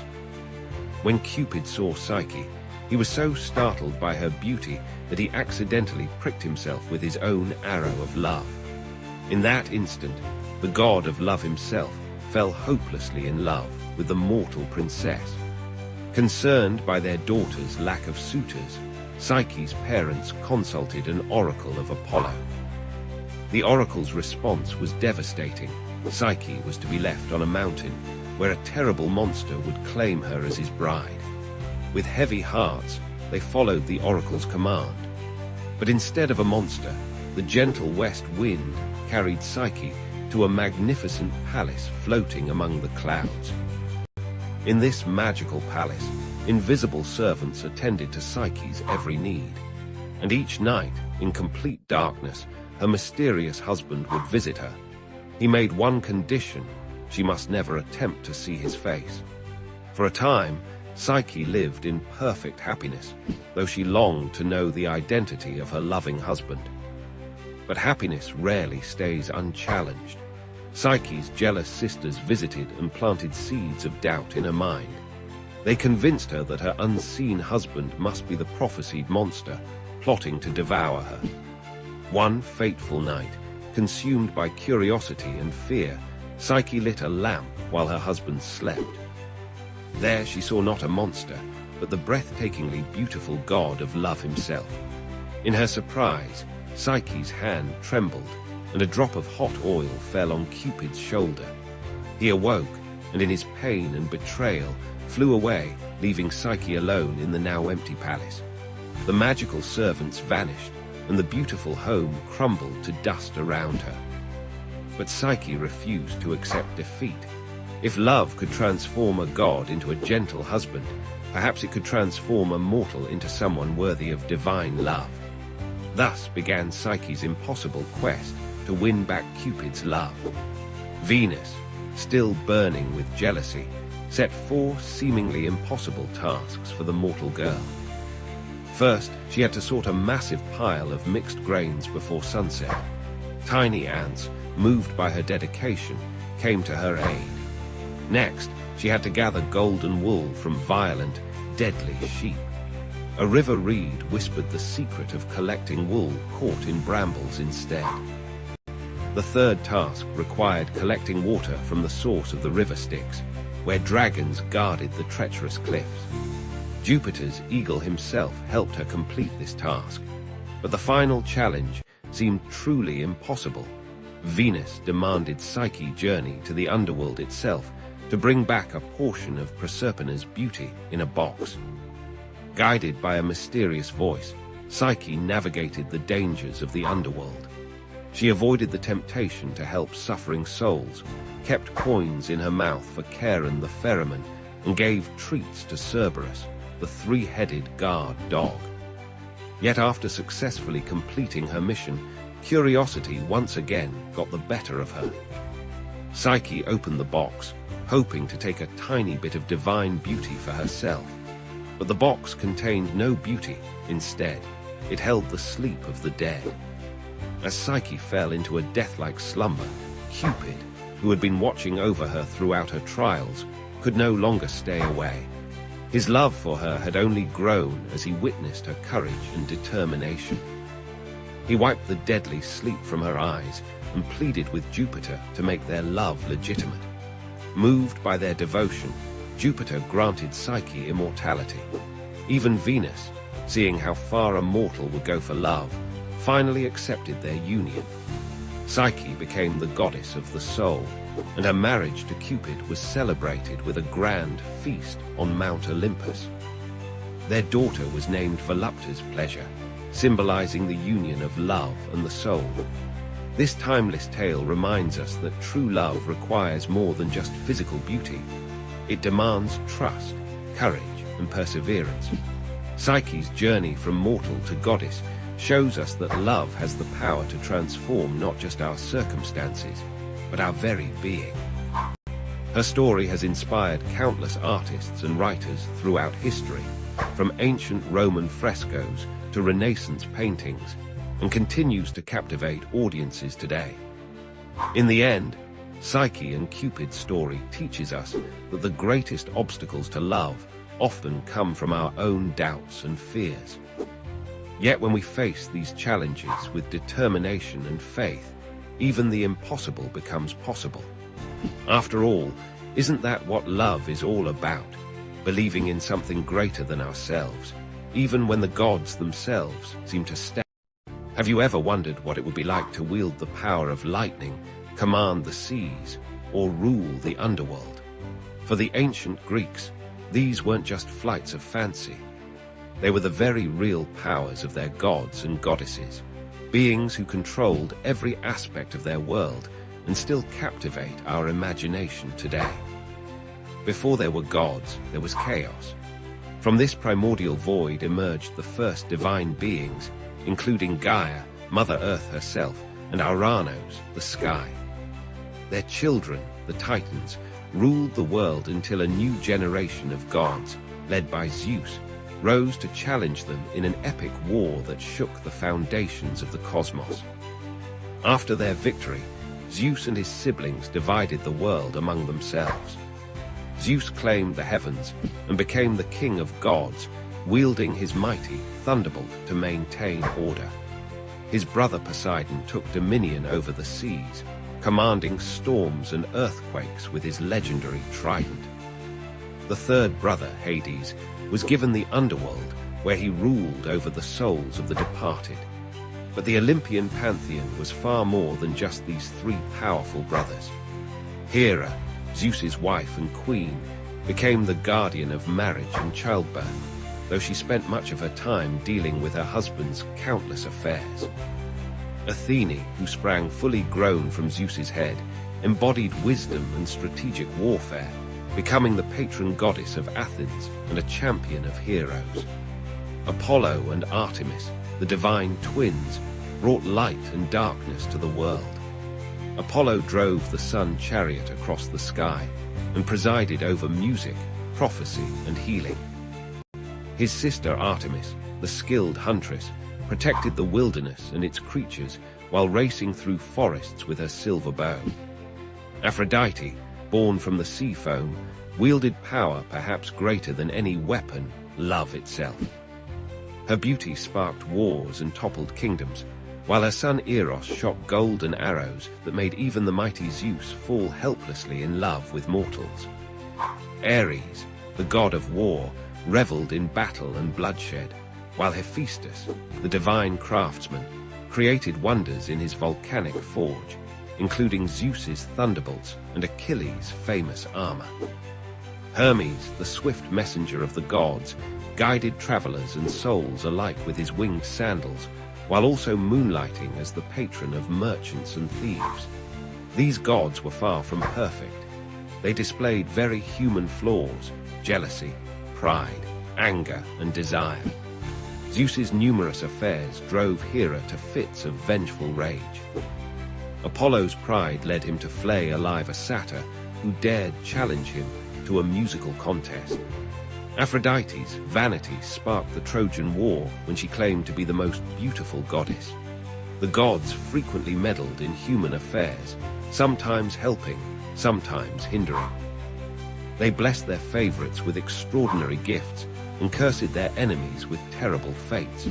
When Cupid saw Psyche, he was so startled by her beauty that he accidentally pricked himself with his own arrow of love. In that instant, the god of love himself fell hopelessly in love with the mortal princess. Concerned by their daughter's lack of suitors, Psyche's parents consulted an oracle of Apollo. The oracle's response was devastating. Psyche was to be left on a mountain, where a terrible monster would claim her as his bride. With heavy hearts, they followed the oracle's command. But instead of a monster, the gentle west wind carried Psyche to a magnificent palace floating among the clouds. In this magical palace, invisible servants attended to Psyche's every need. And each night, in complete darkness, her mysterious husband would visit her. He made one condition: she must never attempt to see his face. For a time, Psyche lived in perfect happiness, though she longed to know the identity of her loving husband. But happiness rarely stays unchallenged. Psyche's jealous sisters visited and planted seeds of doubt in her mind. They convinced her that her unseen husband must be the prophesied monster, plotting to devour her. One fateful night, consumed by curiosity and fear, Psyche lit a lamp while her husband slept. There she saw not a monster, but the breathtakingly beautiful god of love himself. In her surprise, Psyche's hand trembled, and a drop of hot oil fell on Cupid's shoulder. He awoke, and in his pain and betrayal, flew away, leaving Psyche alone in the now empty palace. The magical servants vanished, and the beautiful home crumbled to dust around her. But Psyche refused to accept defeat. If love could transform a god into a gentle husband, perhaps it could transform a mortal into someone worthy of divine love. Thus began Psyche's impossible quest to win back Cupid's love. Venus, still burning with jealousy, set 4 seemingly impossible tasks for the mortal girl. First, she had to sort a massive pile of mixed grains before sunset. Tiny ants, moved by her dedication, came to her aid. Next, she had to gather golden wool from violent, deadly sheep. A river reed whispered the secret of collecting wool caught in brambles instead. The third task required collecting water from the source of the river Styx, where dragons guarded the treacherous cliffs. Jupiter's eagle himself helped her complete this task, but the final challenge seemed truly impossible. Venus demanded Psyche journey to the underworld itself to bring back a portion of Proserpina's beauty in a box. Guided by a mysterious voice, Psyche navigated the dangers of the underworld. She avoided the temptation to help suffering souls, kept coins in her mouth for Charon the ferryman, and gave treats to Cerberus, the 3-headed guard dog. Yet after successfully completing her mission, curiosity once again got the better of her. Psyche opened the box, hoping to take a tiny bit of divine beauty for herself. But the box contained no beauty. Instead, it held the sleep of the dead. As Psyche fell into a death-like slumber, Cupid, who had been watching over her throughout her trials, could no longer stay away. His love for her had only grown as he witnessed her courage and determination. He wiped the deadly sleep from her eyes and pleaded with Jupiter to make their love legitimate. Moved by their devotion, Jupiter granted Psyche immortality. Even Venus, seeing how far a mortal would go for love, finally accepted their union. Psyche became the goddess of the soul, and her marriage to Cupid was celebrated with a grand feast on Mount Olympus. Their daughter was named Volupta's pleasure, symbolizing the union of love and the soul. This timeless tale reminds us that true love requires more than just physical beauty. It demands trust, courage, and perseverance. Psyche's journey from mortal to goddess shows us that love has the power to transform not just our circumstances, but our very being. Her story has inspired countless artists and writers throughout history, from ancient Roman frescoes to Renaissance paintings, and continues to captivate audiences today. In the end, Psyche and Cupid's story teaches us that the greatest obstacles to love often come from our own doubts and fears. Yet when we face these challenges with determination and faith, even the impossible becomes possible. After all, isn't that what love is all about? Believing in something greater than ourselves, even when the gods themselves seem to stand. Have you ever wondered what it would be like to wield the power of lightning, command the seas, or rule the underworld? For the ancient Greeks, these weren't just flights of fancy. They were the very real powers of their gods and goddesses, beings who controlled every aspect of their world and still captivate our imagination today. Before there were gods, there was chaos. From this primordial void emerged the first divine beings, including Gaia, Mother Earth herself, and Uranos, the sky. Their children, the Titans, ruled the world until a new generation of gods, led by Zeus, rose to challenge them in an epic war that shook the foundations of the cosmos. After their victory, Zeus and his siblings divided the world among themselves. Zeus claimed the heavens and became the king of gods, wielding his mighty thunderbolt to maintain order. His brother Poseidon took dominion over the seas, commanding storms and earthquakes with his legendary trident. The third brother, Hades, was given the underworld, where he ruled over the souls of the departed. But the Olympian pantheon was far more than just these three powerful brothers. Hera, Zeus's wife and queen, became the guardian of marriage and childbirth, though she spent much of her time dealing with her husband's countless affairs. Athene, who sprang fully grown from Zeus's head, embodied wisdom and strategic warfare, becoming the patron goddess of Athens and a champion of heroes. Apollo and Artemis, the divine twins, brought light and darkness to the world. Apollo drove the sun chariot across the sky and presided over music, prophecy, and healing. His sister Artemis, the skilled huntress, protected the wilderness and its creatures while racing through forests with her silver bow. Aphrodite, born from the sea foam, wielded power perhaps greater than any weapon, love itself. Her beauty sparked wars and toppled kingdoms, while her son Eros shot golden arrows that made even the mighty Zeus fall helplessly in love with mortals. Ares, the god of war, reveled in battle and bloodshed, while Hephaestus, the divine craftsman, created wonders in his volcanic forge, including Zeus's thunderbolts and Achilles' famous armor. Hermes, the swift messenger of the gods, guided travelers and souls alike with his winged sandals, while also moonlighting as the patron of merchants and thieves. These gods were far from perfect. They displayed very human flaws: jealousy, pride, anger, and desire. Zeus's numerous affairs drove Hera to fits of vengeful rage. Apollo's pride led him to flay alive a satyr who dared challenge him to a musical contest. Aphrodite's vanity sparked the Trojan War when she claimed to be the most beautiful goddess. The gods frequently meddled in human affairs, sometimes helping, sometimes hindering. They blessed their favorites with extraordinary gifts and cursed their enemies with terrible fates.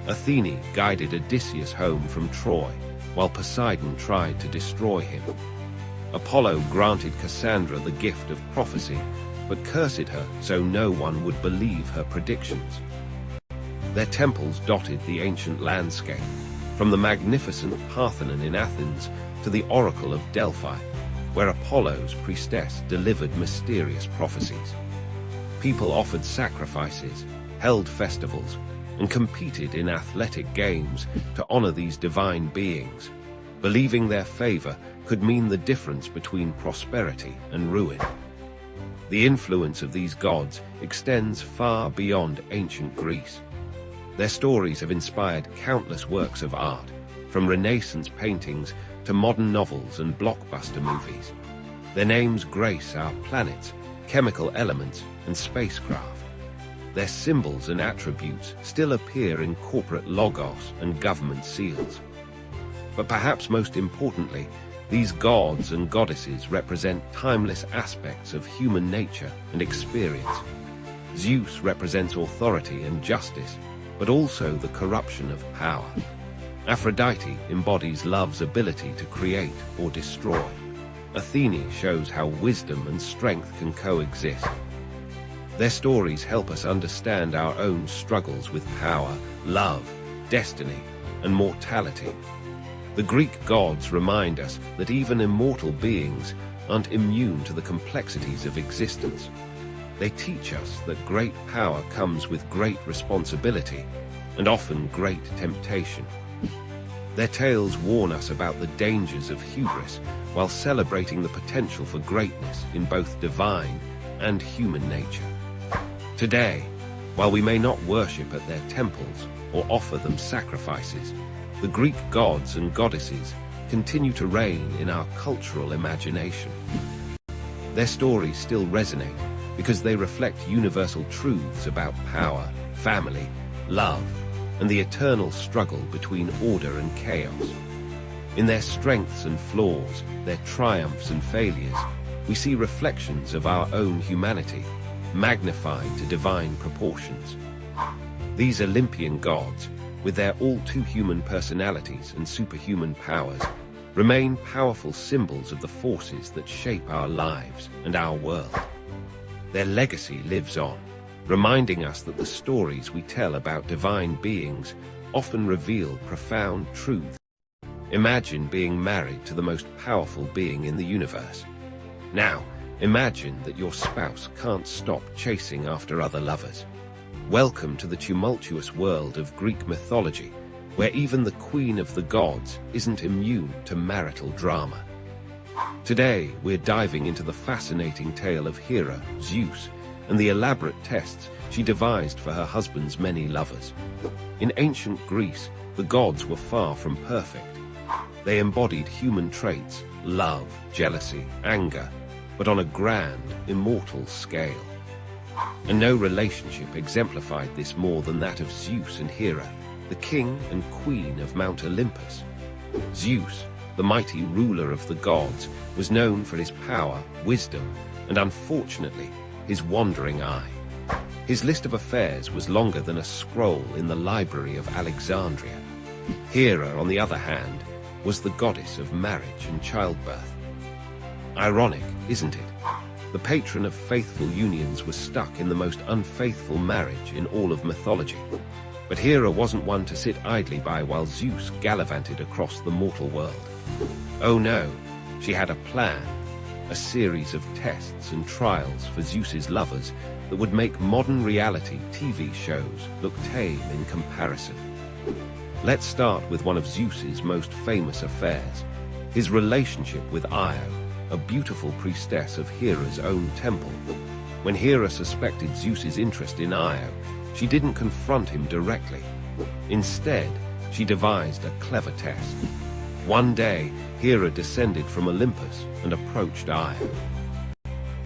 Athene guided Odysseus home from Troy, while Poseidon tried to destroy him. Apollo granted Cassandra the gift of prophecy, but cursed her so no one would believe her predictions. Their temples dotted the ancient landscape, from the magnificent Parthenon in Athens to the Oracle of Delphi, where Apollo's priestess delivered mysterious prophecies. People offered sacrifices, held festivals, and competed in athletic games to honor these divine beings, believing their favor could mean the difference between prosperity and ruin. The influence of these gods extends far beyond ancient Greece. Their stories have inspired countless works of art, from Renaissance paintings to modern novels and blockbuster movies. Their names grace our planets, chemical elements, and spacecraft. Their symbols and attributes still appear in corporate logos and government seals. But perhaps most importantly, these gods and goddesses represent timeless aspects of human nature and experience. Zeus represents authority and justice, but also the corruption of power. Aphrodite embodies love's ability to create or destroy. Athene shows how wisdom and strength can coexist. Their stories help us understand our own struggles with power, love, destiny, and mortality. The Greek gods remind us that even immortal beings aren't immune to the complexities of existence. They teach us that great power comes with great responsibility, and often great temptation. Their tales warn us about the dangers of hubris, while celebrating the potential for greatness in both divine and human nature. Today, while we may not worship at their temples or offer them sacrifices, the Greek gods and goddesses continue to reign in our cultural imagination. Their stories still resonate because they reflect universal truths about power, family, love, and the eternal struggle between order and chaos. In their strengths and flaws, their triumphs and failures, we see reflections of our own humanity, magnified to divine proportions. These Olympian gods, with their all-too-human personalities and superhuman powers, remain powerful symbols of the forces that shape our lives and our world. Their legacy lives on, reminding us that the stories we tell about divine beings often reveal profound truths. Imagine being married to the most powerful being in the universe. Now, imagine that your spouse can't stop chasing after other lovers. Welcome to the tumultuous world of Greek mythology, where even the queen of the gods isn't immune to marital drama. Today, we're diving into the fascinating tale of Hera, Zeus, and the elaborate tests she devised for her husband's many lovers. In ancient Greece, the gods were far from perfect. They embodied human traits, love, jealousy, anger, but on a grand, immortal scale. And no relationship exemplified this more than that of Zeus and Hera, the king and queen of Mount Olympus. Zeus, the mighty ruler of the gods, was known for his power, wisdom, and unfortunately, his wandering eye. His list of affairs was longer than a scroll in the library of Alexandria. Hera, on the other hand, was the goddess of marriage and childbirth. Ironic, isn't it? The patron of faithful unions was stuck in the most unfaithful marriage in all of mythology. But Hera wasn't one to sit idly by while Zeus gallivanted across the mortal world. Oh no, she had a plan, a series of tests and trials for Zeus's lovers that would make modern reality TV shows look tame in comparison. Let's start with one of Zeus's most famous affairs, his relationship with Io, a beautiful priestess of Hera's own temple. When Hera suspected Zeus's interest in Io, she didn't confront him directly. Instead, she devised a clever test. One day, Hera descended from Olympus and approached Io.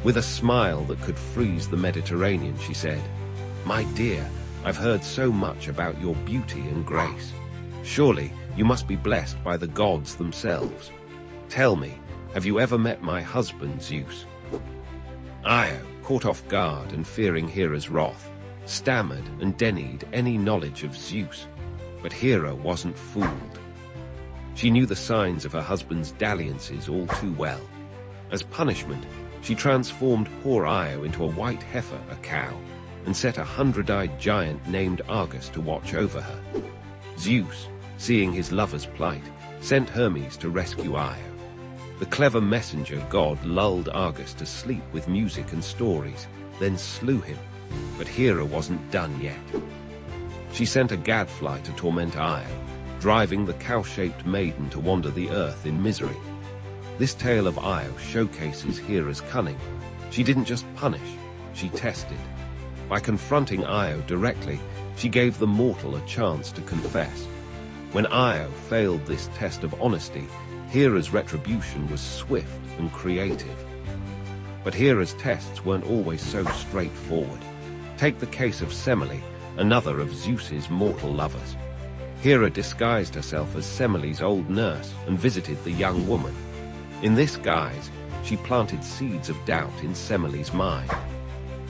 With a smile that could freeze the Mediterranean, she said, "My dear, I've heard so much about your beauty and grace. Surely you must be blessed by the gods themselves. Tell me, have you ever met my husband, Zeus?" Io, caught off guard and fearing Hera's wrath, stammered and denied any knowledge of Zeus. But Hera wasn't fooled. She knew the signs of her husband's dalliances all too well. As punishment, she transformed poor Io into a white heifer, a cow, and set a 100-eyed giant named Argus to watch over her. Zeus, seeing his lover's plight, sent Hermes to rescue Io. The clever messenger god lulled Argus to sleep with music and stories, then slew him. But Hera wasn't done yet. She sent a gadfly to torment Io, driving the cow-shaped maiden to wander the earth in misery. This tale of Io showcases Hera's cunning. She didn't just punish, she tested. By confronting Io directly, she gave the mortal a chance to confess. When Io failed this test of honesty, Hera's retribution was swift and creative. But Hera's tests weren't always so straightforward. Take the case of Semele, another of Zeus's mortal lovers. Hera disguised herself as Semele's old nurse and visited the young woman. In this guise, she planted seeds of doubt in Semele's mind.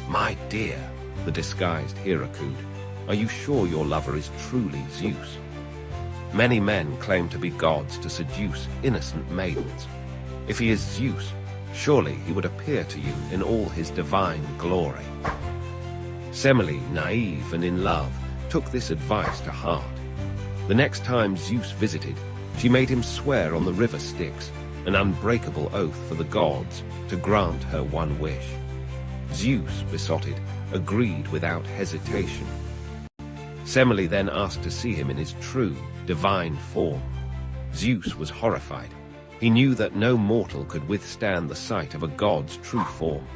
"My dear," the disguised Hera cooed, "are you sure your lover is truly Zeus? Many men claim to be gods to seduce innocent maidens. If he is Zeus, surely he would appear to you in all his divine glory." Semele, naive and in love, took this advice to heart. The next time Zeus visited, she made him swear on the river Styx an unbreakable oath for the gods to grant her one wish. Zeus, besotted, agreed without hesitation. Semele then asked to see him in his true, divine form. Zeus was horrified. He knew that no mortal could withstand the sight of a god's true form,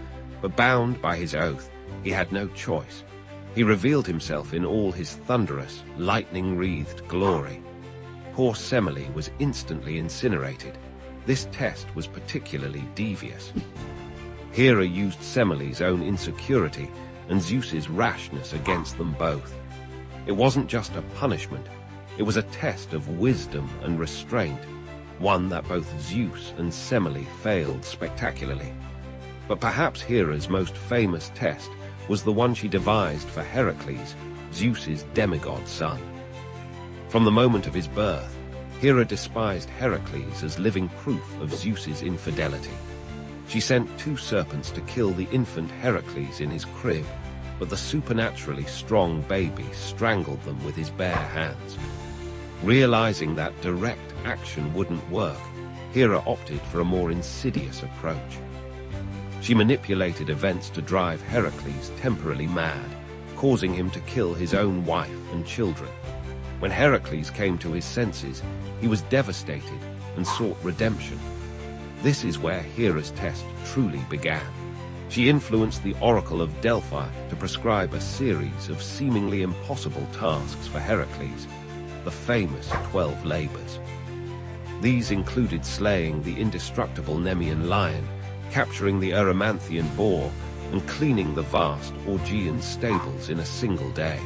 but bound by his oath, he had no choice. He revealed himself in all his thunderous, lightning-wreathed glory. Poor Semele was instantly incinerated. This test was particularly devious. Hera used Semele's own insecurity and Zeus's rashness against them both. It wasn't just a punishment, it was a test of wisdom and restraint, one that both Zeus and Semele failed spectacularly. But perhaps Hera's most famous test was the one she devised for Heracles, Zeus's demigod son. From the moment of his birth, Hera despised Heracles as living proof of Zeus's infidelity. She sent 2 serpents to kill the infant Heracles in his crib, but the supernaturally strong baby strangled them with his bare hands. Realizing that direct action wouldn't work, Hera opted for a more insidious approach. She manipulated events to drive Heracles temporarily mad, causing him to kill his own wife and children. When Heracles came to his senses, he was devastated and sought redemption. This is where Hera's test truly began. She influenced the Oracle of Delphi to prescribe a series of seemingly impossible tasks for Heracles, the famous 12 labors. These included slaying the indestructible Nemean lion, capturing the Erymanthian boar, and cleaning the vast Augean stables in a single day.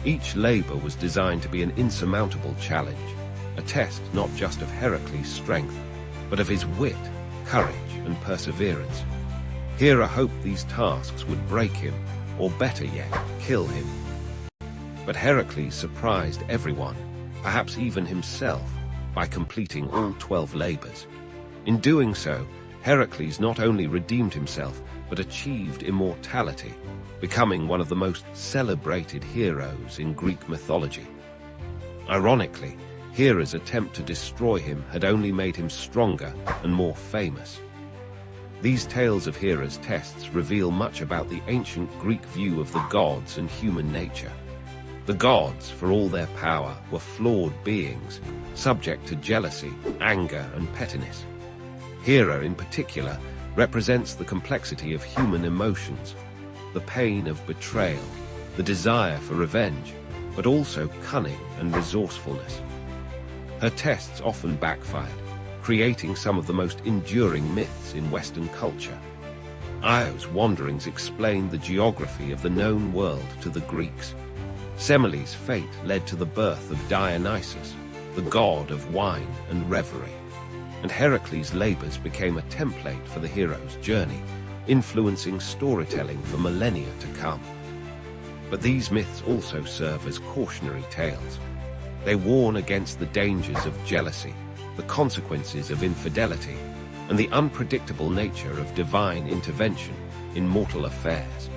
Each labor was designed to be an insurmountable challenge, a test not just of Heracles' strength, but of his wit, courage, and perseverance. Hera hoped these tasks would break him, or better yet, kill him. But Heracles surprised everyone, perhaps even himself, by completing all 12 labors. In doing so, Heracles not only redeemed himself, but achieved immortality, becoming one of the most celebrated heroes in Greek mythology. Ironically, Hera's attempt to destroy him had only made him stronger and more famous. These tales of Hera's tests reveal much about the ancient Greek view of the gods and human nature. The gods, for all their power, were flawed beings, subject to jealousy, anger, and pettiness. Hera, in particular, represents the complexity of human emotions, the pain of betrayal, the desire for revenge, but also cunning and resourcefulness. Her tests often backfired, creating some of the most enduring myths in Western culture. Io's wanderings explained the geography of the known world to the Greeks. Semele's fate led to the birth of Dionysus, the god of wine and revelry. And Heracles' labors became a template for the hero's journey, influencing storytelling for millennia to come. But these myths also serve as cautionary tales. They warn against the dangers of jealousy, the consequences of infidelity, and the unpredictable nature of divine intervention in mortal affairs.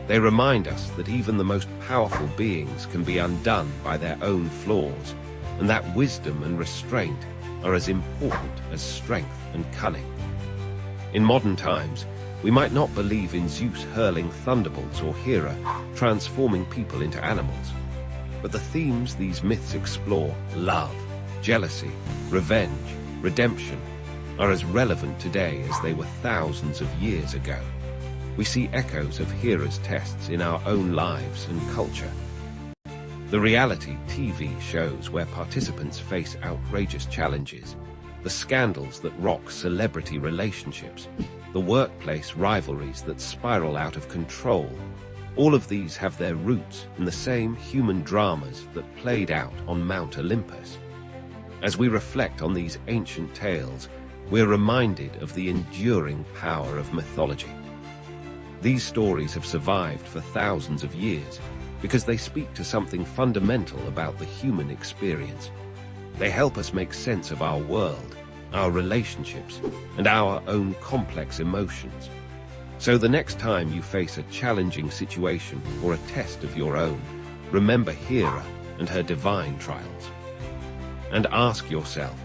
They remind us that even the most powerful beings can be undone by their own flaws, and that wisdom and restraint are as important as strength and cunning. In modern times, we might not believe in Zeus hurling thunderbolts or Hera transforming people into animals, but the themes these myths explore, love, jealousy, revenge, redemption, are as relevant today as they were thousands of years ago. We see echoes of Hera's tests in our own lives and culture. The reality TV shows where participants face outrageous challenges, the scandals that rock celebrity relationships, the workplace rivalries that spiral out of control, all of these have their roots in the same human dramas that played out on Mount Olympus. As we reflect on these ancient tales, we're reminded of the enduring power of mythology. These stories have survived for thousands of years because they speak to something fundamental about the human experience. They help us make sense of our world, our relationships, and our own complex emotions. So the next time you face a challenging situation or a test of your own, remember Hera and her divine trials. And ask yourself,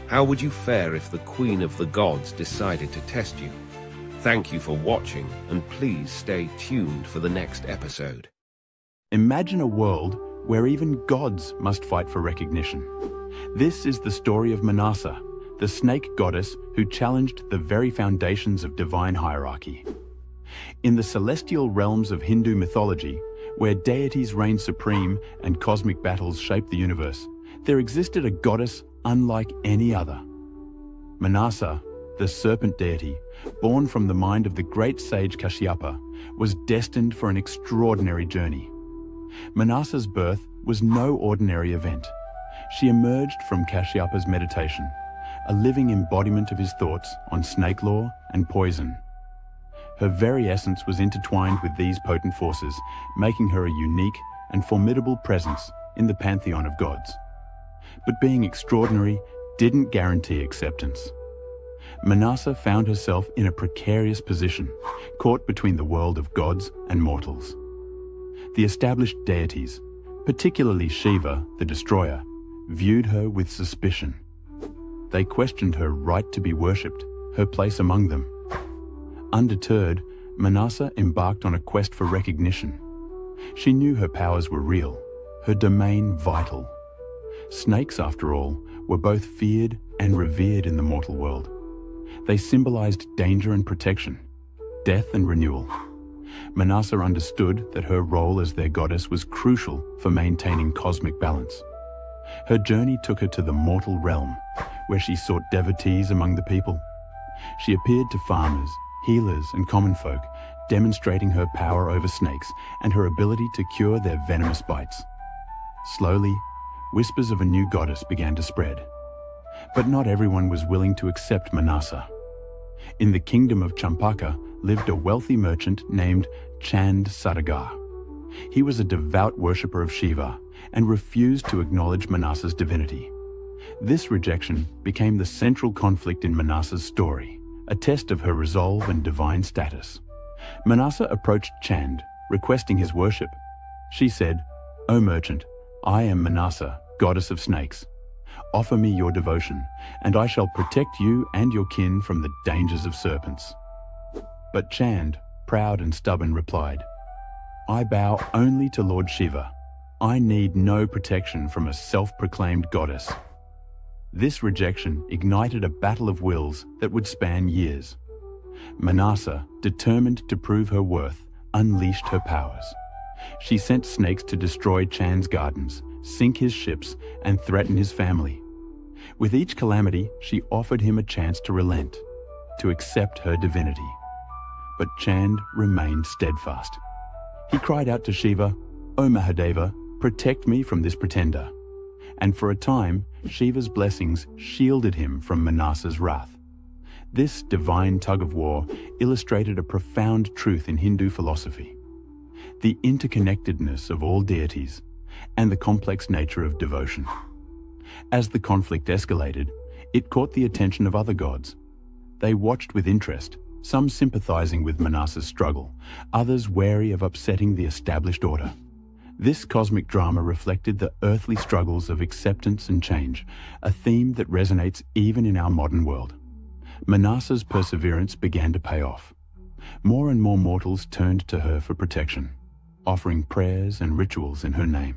How would you fare if the Queen of the Gods decided to test you? Thank you for watching, and please stay tuned for the next episode. Imagine a world where even gods must fight for recognition. This is the story of Manasa, the snake goddess who challenged the very foundations of divine hierarchy. In the celestial realms of Hindu mythology, where deities reign supreme and cosmic battles shape the universe, there existed a goddess unlike any other. Manasa, the serpent deity, born from the mind of the great sage CashApp, was destined for an extraordinary journey. Manasa's birth was no ordinary event. She emerged from CashApp's meditation, a living embodiment of his thoughts on snake lore and poison. Her very essence was intertwined with these potent forces, making her a unique and formidable presence in the pantheon of gods. But being extraordinary didn't guarantee acceptance. Manasa found herself in a precarious position, caught between the world of gods and mortals. The established deities, particularly Shiva, the destroyer, viewed her with suspicion. They questioned her right to be worshipped, her place among them. Undeterred, Manasa embarked on a quest for recognition. She knew her powers were real, her domain vital. Snakes, after all, were both feared and revered in the mortal world. They symbolized danger and protection, death and renewal. Manasa understood that her role as their goddess was crucial for maintaining cosmic balance. Her journey took her to the mortal realm, where she sought devotees among the people. She appeared to farmers, healers, and common folk, demonstrating her power over snakes and her ability to cure their venomous bites. Slowly, whispers of a new goddess began to spread. But not everyone was willing to accept Manasa. In the kingdom of Champaka lived a wealthy merchant named Chand Sadagar. He was a devout worshipper of Shiva and refused to acknowledge Manasa's divinity. This rejection became the central conflict in Manasa's story, a test of her resolve and divine status. Manasa approached Chand, requesting his worship. She said, "O merchant, I am Manasa, goddess of snakes. Offer me your devotion, and I shall protect you and your kin from the dangers of serpents." But Chand, proud and stubborn, replied, "I bow only to Lord Shiva. I need no protection from a self-proclaimed goddess." This rejection ignited a battle of wills that would span years. Manasa, determined to prove her worth, unleashed her powers. She sent snakes to destroy Chand's gardens, sink his ships, and threaten his family. With each calamity, she offered him a chance to relent, to accept her divinity. But Chand remained steadfast. He cried out to Shiva, "O Mahadeva, protect me from this pretender." And for a time, Shiva's blessings shielded him from Manasa's wrath. This divine tug-of-war illustrated a profound truth in Hindu philosophy: the interconnectedness of all deities and the complex nature of devotion. As the conflict escalated, it caught the attention of other gods. They watched with interest, some sympathizing with Manasa's struggle, others wary of upsetting the established order. This cosmic drama reflected the earthly struggles of acceptance and change, a theme that resonates even in our modern world. Manasa's perseverance began to pay off. More and more mortals turned to her for protection, offering prayers and rituals in her name.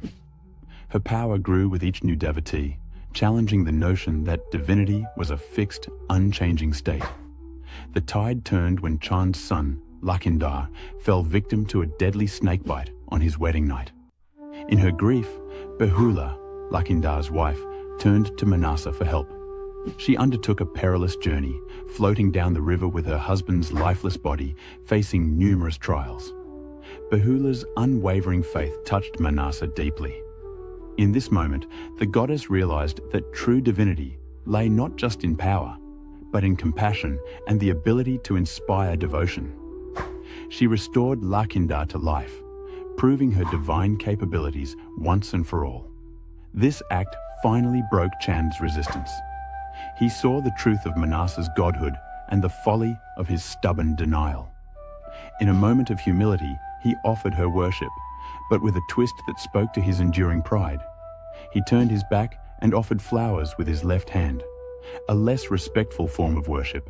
Her power grew with each new devotee, challenging the notion that divinity was a fixed, unchanging state. The tide turned when Chand's son, Lakhinder, fell victim to a deadly snakebite on his wedding night. In her grief, Behula, Lakhinder's wife, turned to Manasa for help. She undertook a perilous journey, floating down the river with her husband's lifeless body, facing numerous trials. Behula's unwavering faith touched Manasa deeply. In this moment, the goddess realized that true divinity lay not just in power, but in compassion and the ability to inspire devotion. She restored Lakhinder to life, proving her divine capabilities once and for all. This act finally broke Chand's resistance. He saw the truth of Manasa's godhood and the folly of his stubborn denial. In a moment of humility, he offered her worship, but with a twist that spoke to his enduring pride. He turned his back and offered flowers with his left hand, a less respectful form of worship.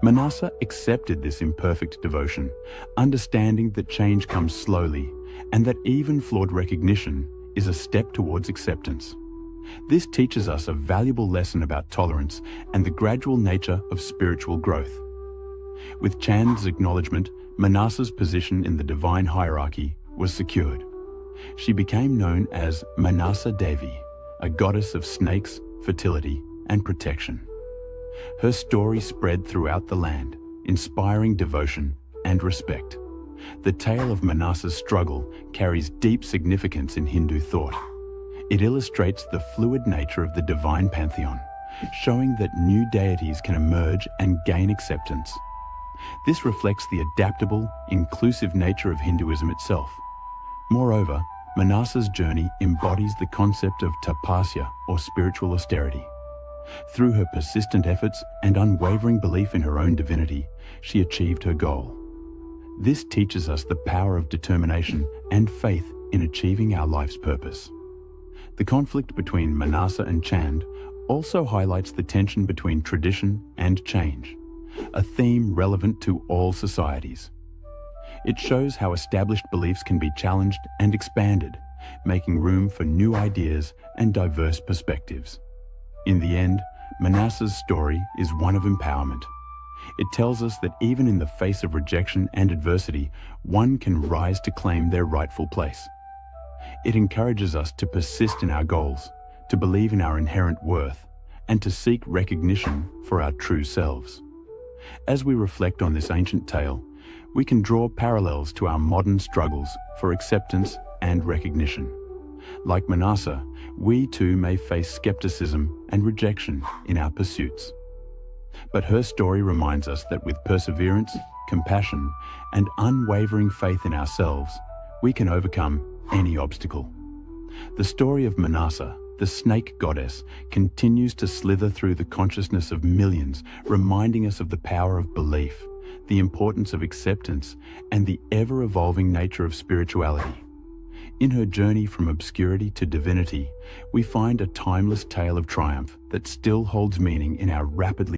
Manasa accepted this imperfect devotion, understanding that change comes slowly and that even flawed recognition is a step towards acceptance. This teaches us a valuable lesson about tolerance and the gradual nature of spiritual growth. With Chand's acknowledgement, Manasa's position in the divine hierarchy was secured. She became known as Manasa Devi, a goddess of snakes, fertility, and protection. Her story spread throughout the land, inspiring devotion and respect. The tale of Manasa's struggle carries deep significance in Hindu thought. It illustrates the fluid nature of the divine pantheon, showing that new deities can emerge and gain acceptance. This reflects the adaptable, inclusive nature of Hinduism itself. Moreover, Manasa's journey embodies the concept of tapasya, or spiritual austerity. Through her persistent efforts and unwavering belief in her own divinity, she achieved her goal. This teaches us the power of determination and faith in achieving our life's purpose. The conflict between Manasa and Chand also highlights the tension between tradition and change, a theme relevant to all societies. It shows how established beliefs can be challenged and expanded, making room for new ideas and diverse perspectives. In the end, Manasa's story is one of empowerment. It tells us that even in the face of rejection and adversity, one can rise to claim their rightful place. It encourages us to persist in our goals, to believe in our inherent worth, and to seek recognition for our true selves. As we reflect on this ancient tale, we can draw parallels to our modern struggles for acceptance and recognition. Like Manasa, we too may face skepticism and rejection in our pursuits. But her story reminds us that with perseverance, compassion, and unwavering faith in ourselves, we can overcome any obstacle. The story of Manasa, the snake goddess, continues to slither through the consciousness of millions, reminding us of the power of belief, the importance of acceptance, and the ever-evolving nature of spirituality. In her journey from obscurity to divinity, we find a timeless tale of triumph that still holds meaning in our rapidly